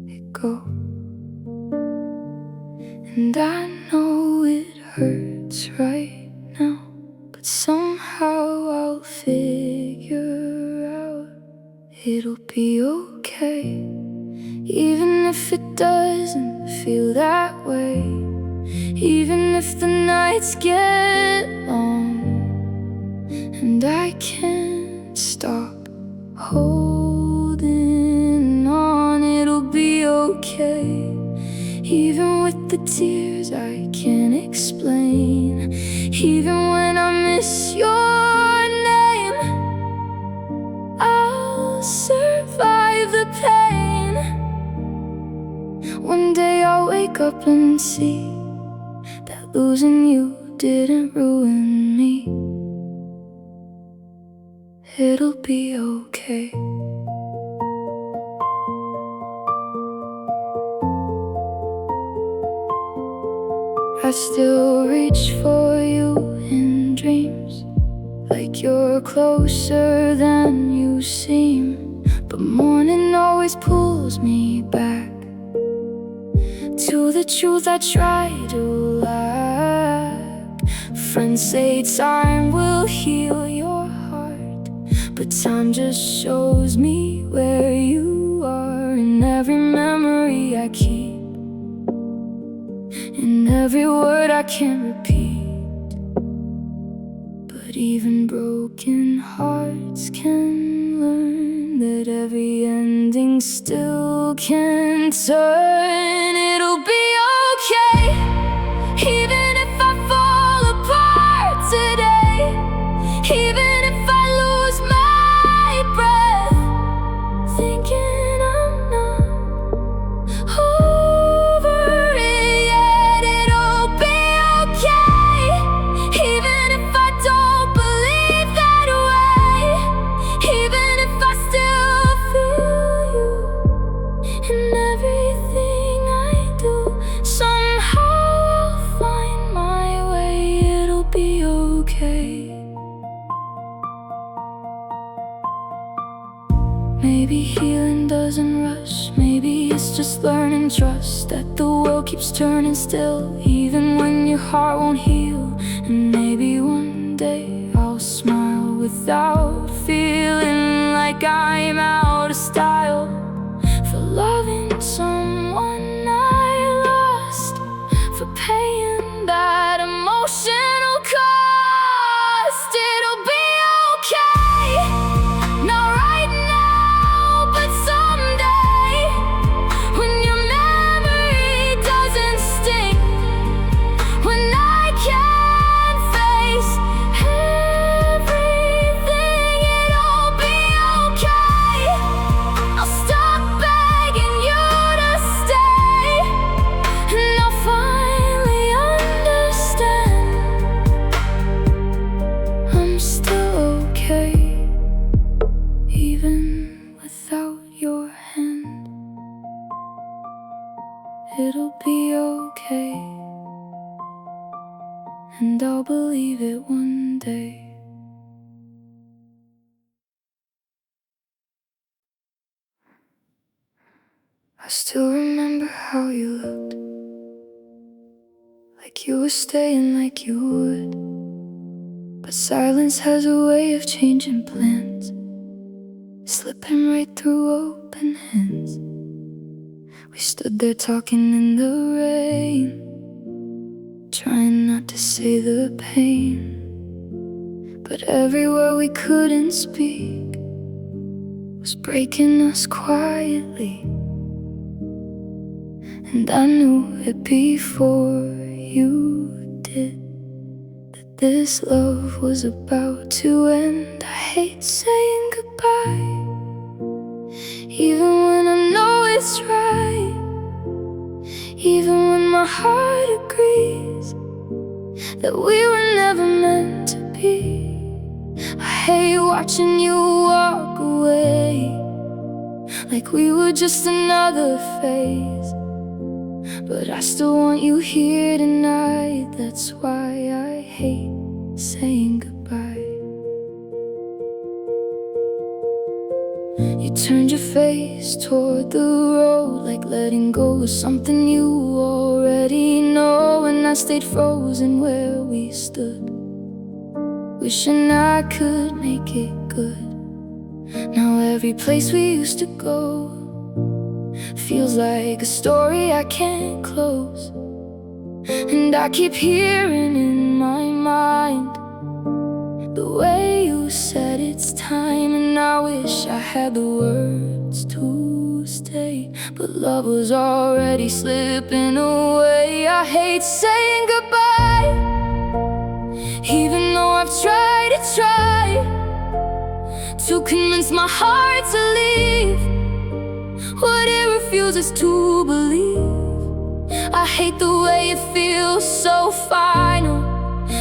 it go. And I know it hurts right now, but somehow I'll figure out it'll be okay. Even if it doesn't feel that way, even if the nights get long and I can't stop holding on, it'll be okay. Even with the tears I can't explain, even when I miss your name, I'll survive the pain. One day I'll wake up and see that losing you didn't ruin me. It'll be okay. I still reach for you in dreams, like you're closer than you seem. But morning always pulls me back to the truth I try to lack. Friends say time will heal your heart, but time just shows me where you are. In every memory I keep, in every word I can't repeat. But even broken hearts can learn that every ending still can turn. It'll be okay, even if I fall apart today, even if I lose my breath, thinking I'm not over it yet. It'll be okay, even if I don't believe that way, even if I still feel you in everything I do. Somehow I'll find my way, it'll be okay. Maybe healing doesn't rush, maybe it's just learning trust that the world keeps turning still, even when your heart won't heal. And maybe one day I'll smile without feeling like I'm out of style for loving someone I lost, for paying that emotional cost. It'll be okay, not right now, but someday, when your memory doesn't sting, when I can face everything, it'll be okay. I'll stop begging you to stay, and I'll finally understand I'm still okay, even without your hand. It'll be okay, and I'll believe it one day. I still remember how you looked, like you were staying like you would. But silence has a way of changing plans, slipping right through open hands. We stood there talking in the rain, trying not to say the pain. But every word we couldn't speak was breaking us quietly. And I knew it before you did, that this love was about to end. I hate saying goodbye, even when I know it's right, even when my heart agrees that we were never meant to be. I hate watching you walk away, like we were just another phase but I still want you here tonight. That's why I hate saying goodbye. You turned your face toward the road, like letting go of something you already know. And I stayed frozen where we stood, wishing I could make it good. Now every place we used to go feels like a story I can't close. And I keep hearing in my mind the way you said it's time. And I wish I had the words to stay, but love was already slipping away. I hate saying goodbye, even though I've tried to convince my heart to leave what it refuses to believe. I hate the way it feels so final,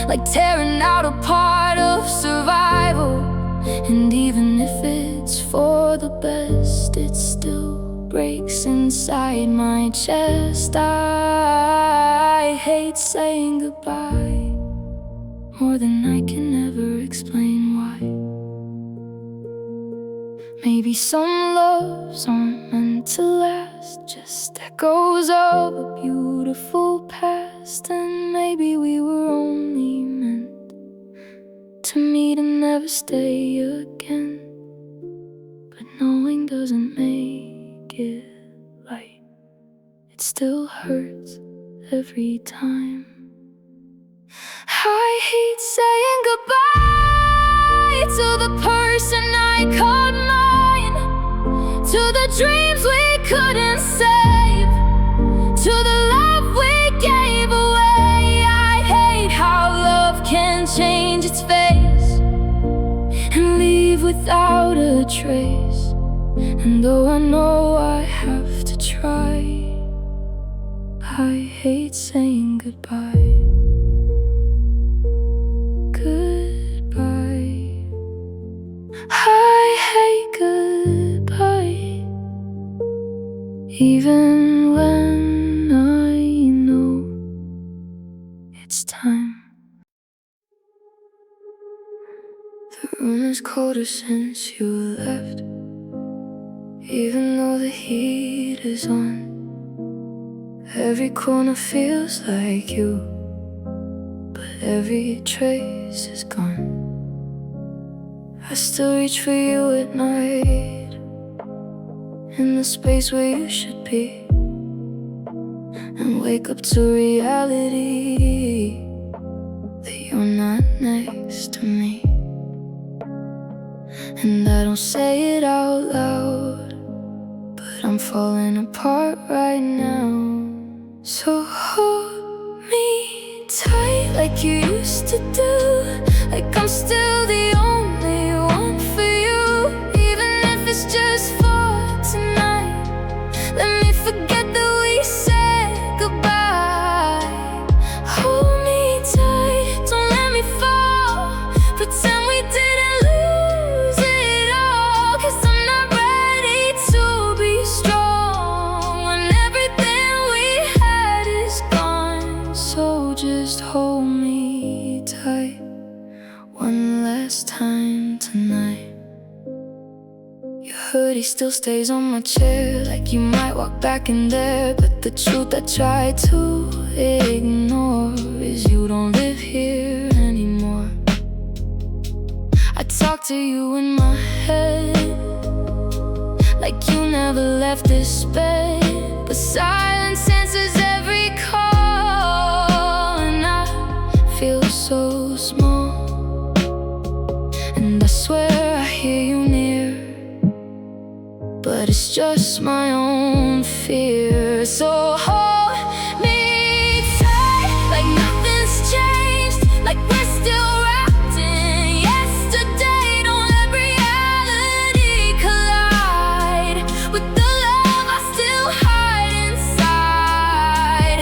like tearing out a part of survival. And even if it's for the best, it still breaks inside my chest. I hate saying goodbye more than I can ever explain why. Maybe some loves aren't meant to last, just echoes of a beautiful past. And maybe we were only meant to meet and never stay again. But knowing doesn't make it right, it still hurts every time. I hate saying goodbye to the person I called mine, to the dreams we couldn't save, to the love we gave away. I hate how love can change its face and leave without a trace. And though I know I have to try, I hate saying goodbye. I hate goodbye, even when I know it's time. The room is colder since you left, even though the heat is on. Every corner feels like you, but every trace is gone. I still reach for you at night, in the space where you should be, and wake up to reality that you're not next to me. And I don't say it out loud, but I'm falling apart right now. So hold me tight like you used to do, like I'm still the only one for you. Even if it's just for tonight, let me forget that we said goodbye. Hold me tight, don't let me fall, pretend we didn't lose it all. 'Cause I'm not ready to be strong when everything we had is gone. So just hold me tight one last time tonight. Your hoodie still stays on my chair, like you might walk back in there. But the truth I try to ignore is you don't live here anymore. I talk to you in my head, like you never left this bed. But silence answers every call, and I feel so small. And I swear I hear you near, but it's just my own fear. So hold me tight, like nothing's changed, like we're still wrapped in yesterday. Don't let reality collide with the love I still hide inside.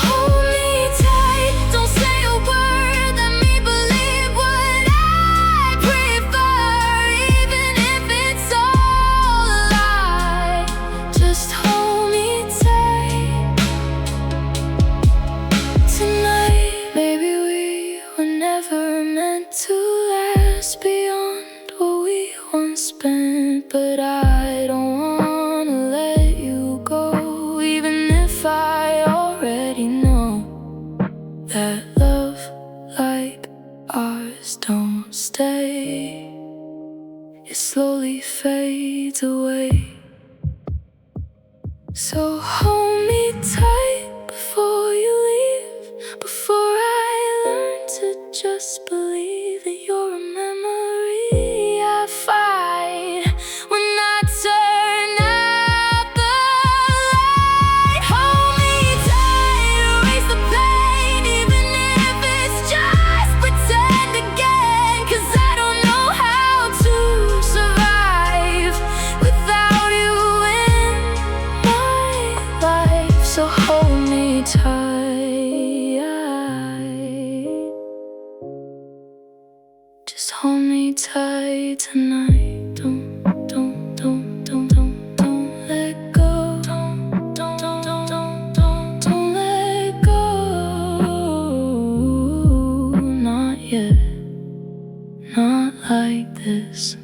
Hold me tight, don't say a word, let me believe what I prefer. Even if it's all a lie, just hold me tight us beyond what we once spent. But I don't wanna let you go, even if I already know that love like ours don't stay. It slowly fades away. So hold me tight before you leave, before I learn to just believe that you're a memory I fight when I turn out the light. Hold me tight, erase the pain, even if it's just pretend again. 'Cause I don't know how to survive without you in my life. So hold me tight. Just hold me tight tonight. Don't let go. Don't let go. Not yet. Not like this.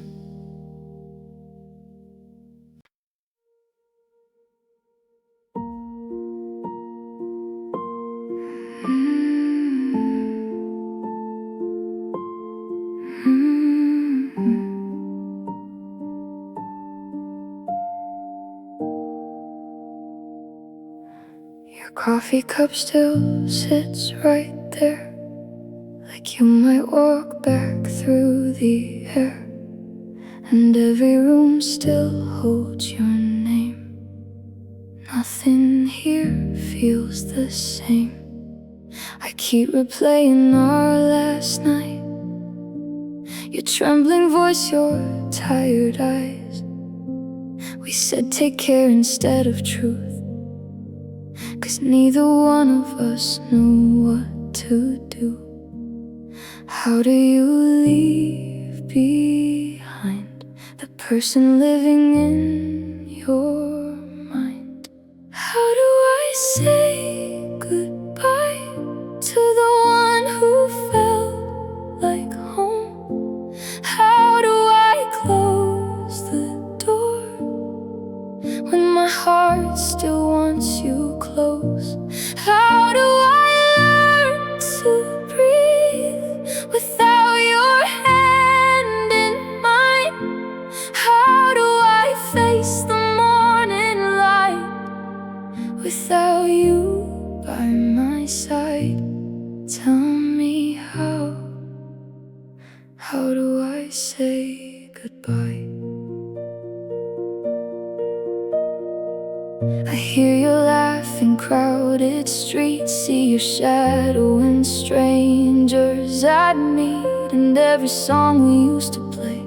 Your coffee cup still sits right there, like you might walk back through the air. And every room still holds your name. Nothing here feels the same. I keep replaying our last night, your trembling voice, your tired eyes. We said take care instead of truth, 'cause neither one of us knew what to do. How do you leave behind the person living in your mind? How do I say goodbye to the one who felt like home? How do I close the door when my heart still wants you close? How do I learn to breathe without your hand in mine? How do I face the morning light without you by my side? Tell me how do I say goodbye? I hear you laugh in crowded streets, see your shadow in strangers I'd meet, and every song we used to play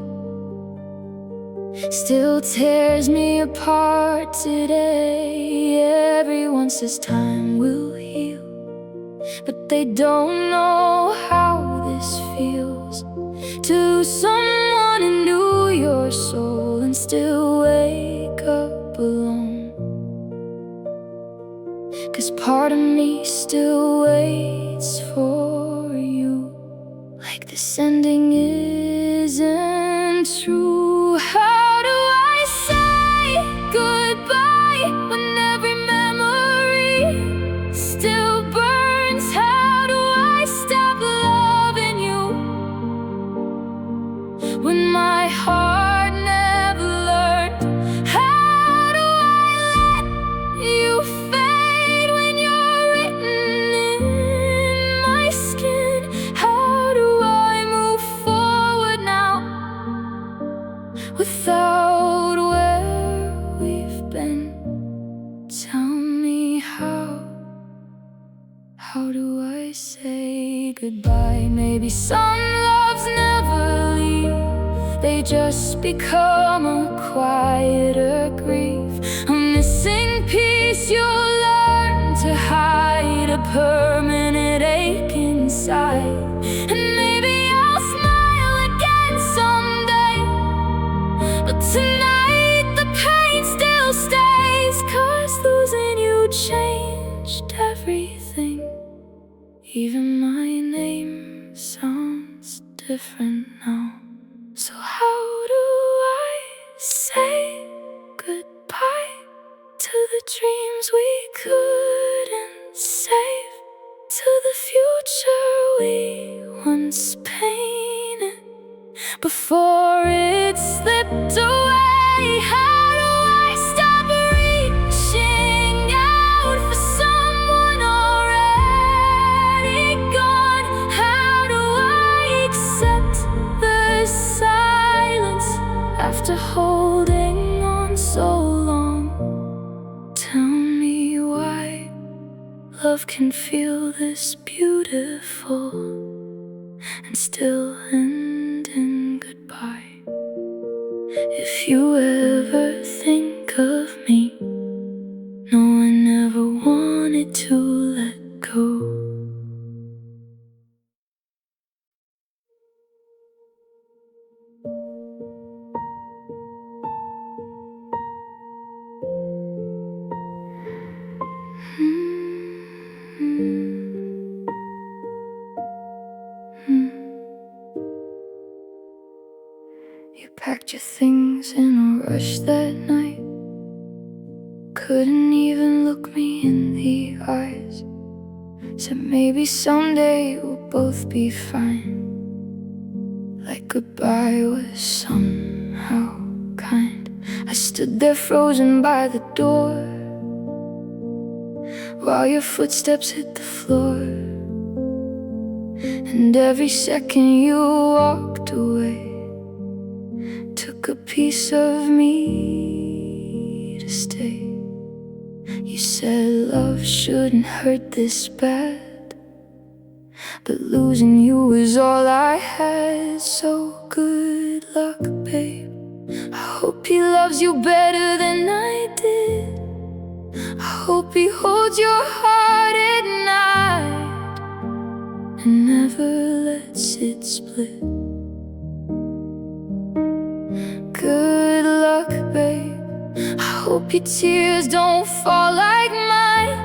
still tears me apart today. Everyone says time will heal, but they don't know how this feels. To someone who knew your soul and still wake up alone. 'Cause part of me still waits for you, like this ending isn't true. How do I say goodbye when every memory still burns? How do I stop loving you when my heart never learned? How do I let you fade when you're written in my skin? How do I move forward now without where we've been? Tell me how do I say goodbye? Maybe some loves never leave, they just become a quieter grief. A missing piece you'll learn to hide, a permanent ache inside. And maybe I'll smile again someday, but tonight the pain still stays. 'Cause losing you changed everything. Even my name sounds different now. So how do I say goodbye to the dreams we couldn't save, to the future we once painted before it slipped away? How do I stop reaching out for someone already gone? How do I accept the silence after holding on so long? Tell me why love can feel this beautiful and still end in goodbye. If you ever think of me, no, I never wanted to let go. You packed your things in a rush that night, couldn't even look me in the eyes. Said maybe someday we'll both be fine, like goodbye was somehow kind. I stood there frozen by the door while your footsteps hit the floor, and every second you walked away took a piece of me to stay. You said love shouldn't hurt this bad, but losing you was all I had. So good luck, babe. I hope he loves you better than I did. I hope he holds your heart at night and never lets it split. Good luck, babe. I hope your tears don't fall like mine.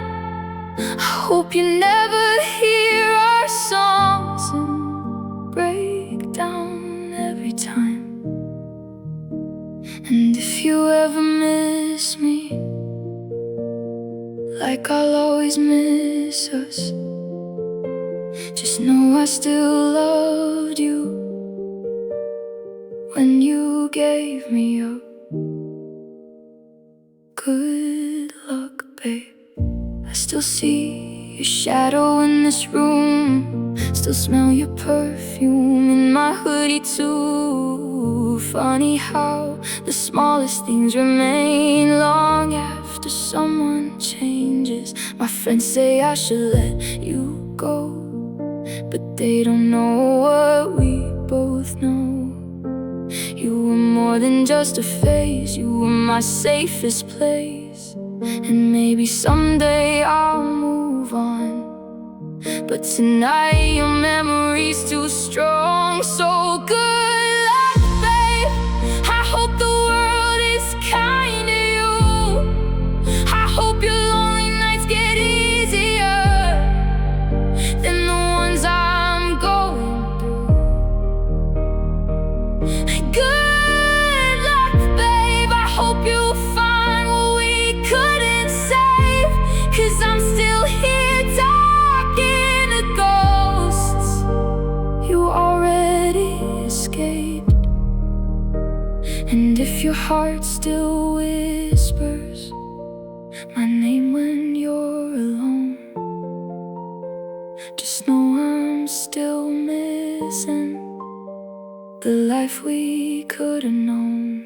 I hope you never hear our songs and break down every time. And if you ever miss me, like I'll always miss us, just know I still loved you when you gave me up. Good luck, babe. I still see your shadow in this room, still smell your perfume in my hoodie too. Funny how the smallest things remain long after someone changes. My friends say I should let you go, but they don't know what we both know. You were more than just a phase, you were my safest place. And maybe someday I'll move on, but tonight your memory's too strong. So good luck, babe. I hope the world is kind to you. I hope your lonely nights get easier than the ones I'm going through. Good luck, babe. I hope you find what we couldn't save, 'cause I'm still here talking to ghosts you already escaped. And if your heart still whispers my name when you're alone, just know I'm still missing the life we could have known.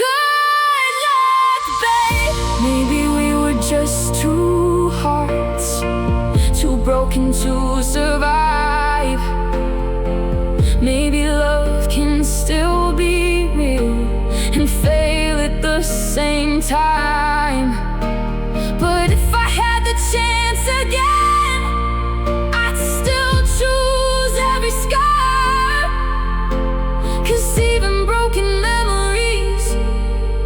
Good luck, babe. Maybe we were just two hearts, too broken to survive. Maybe love can still be real and fail at the same time. But if I had the chance again, I'd still choose every scar, 'cause even broken memories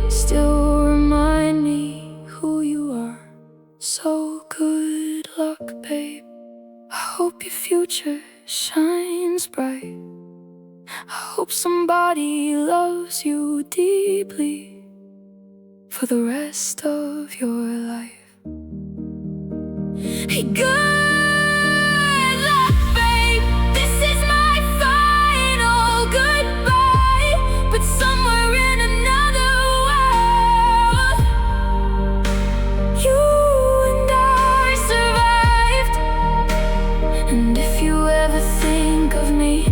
still remind me who you are. So good luck, babe. I hope your future shines bright. I hope somebody loves you deeply for the rest of your life. Hey, good luck, babe. This is my final goodbye. But somewhere in another world, you and I survived. And if you ever think of me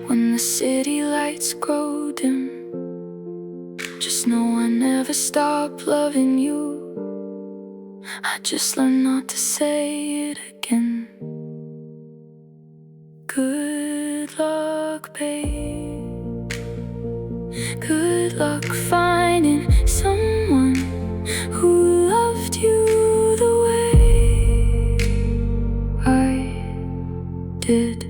when the city lights grow dim, just know I never stopped loving you. I just learned not to say it again. Good luck, babe. Good luck finding someone who loved you the way I did.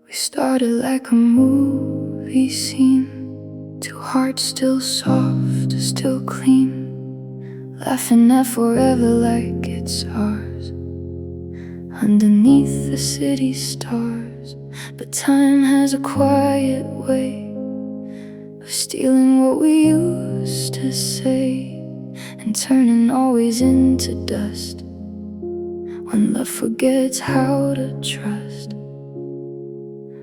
We started like a movie scene, two hearts still soft, still clean, laughing at forever like it's ours, underneath the city stars. But time has a quiet way of stealing what we used to say and turning always into dust when love forgets how to trust.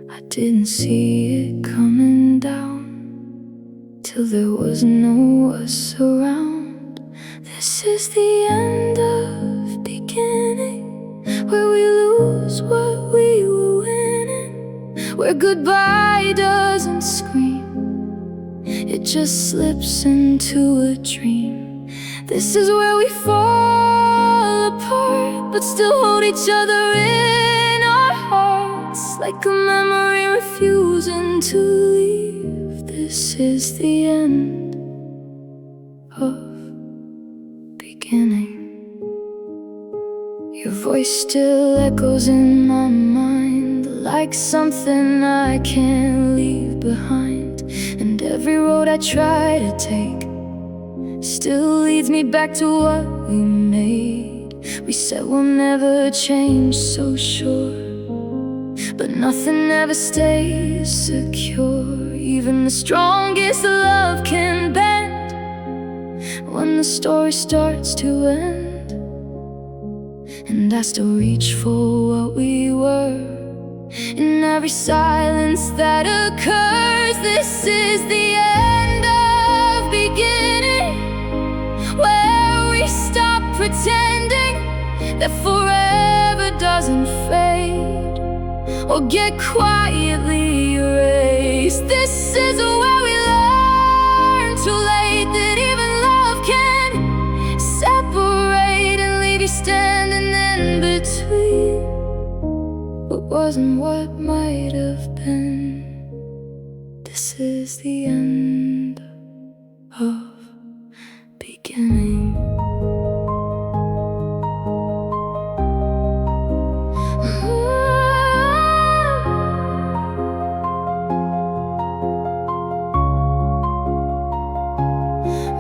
I didn't see it coming down till there was no us around. This is the end of beginning, where we lose what we were winning, where goodbye doesn't scream, it just slips into a dream. This is where we fall apart, but still hold each other in our hearts, like a memory refusing to leave. This is the end of beginning. Your voice still echoes in my mind, like something I can't leave behind. And every road I try to take still leads me back to what we made. We said we'll never change, so sure, but nothing ever stays secure. Even the strongest love can bend when the story starts to end. And I still reach for what we were in every silence that occurs. This is the end of beginning, where we stop pretending that forever doesn't fade or get quietly erased. This is where we learn too late that even love can separate and leave you standing in between what wasn't what might have been. This is the end of beginning.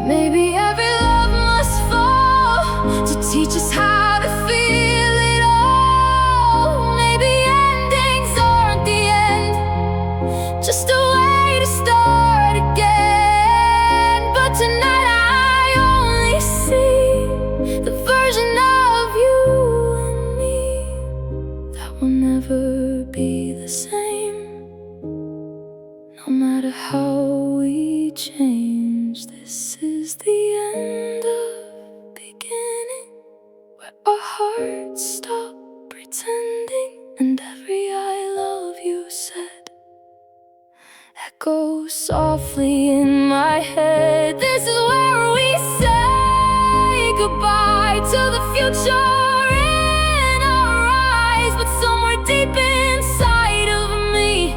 Maybe every love must fall to teach us how to feel it all. Maybe endings aren't the end, just a way to start again. But tonight I only see the version of you and me that will never be the same, no matter how we change. This is the end of beginning, where our hearts stop pretending, and every I love you said echoes softly in my head. This is where we say goodbye to the future in our eyes, but somewhere deep inside of me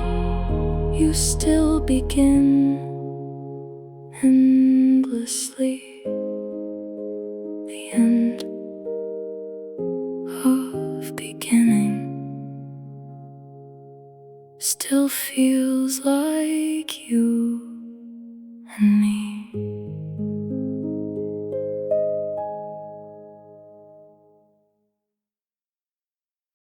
you still begin endlessly. still feels like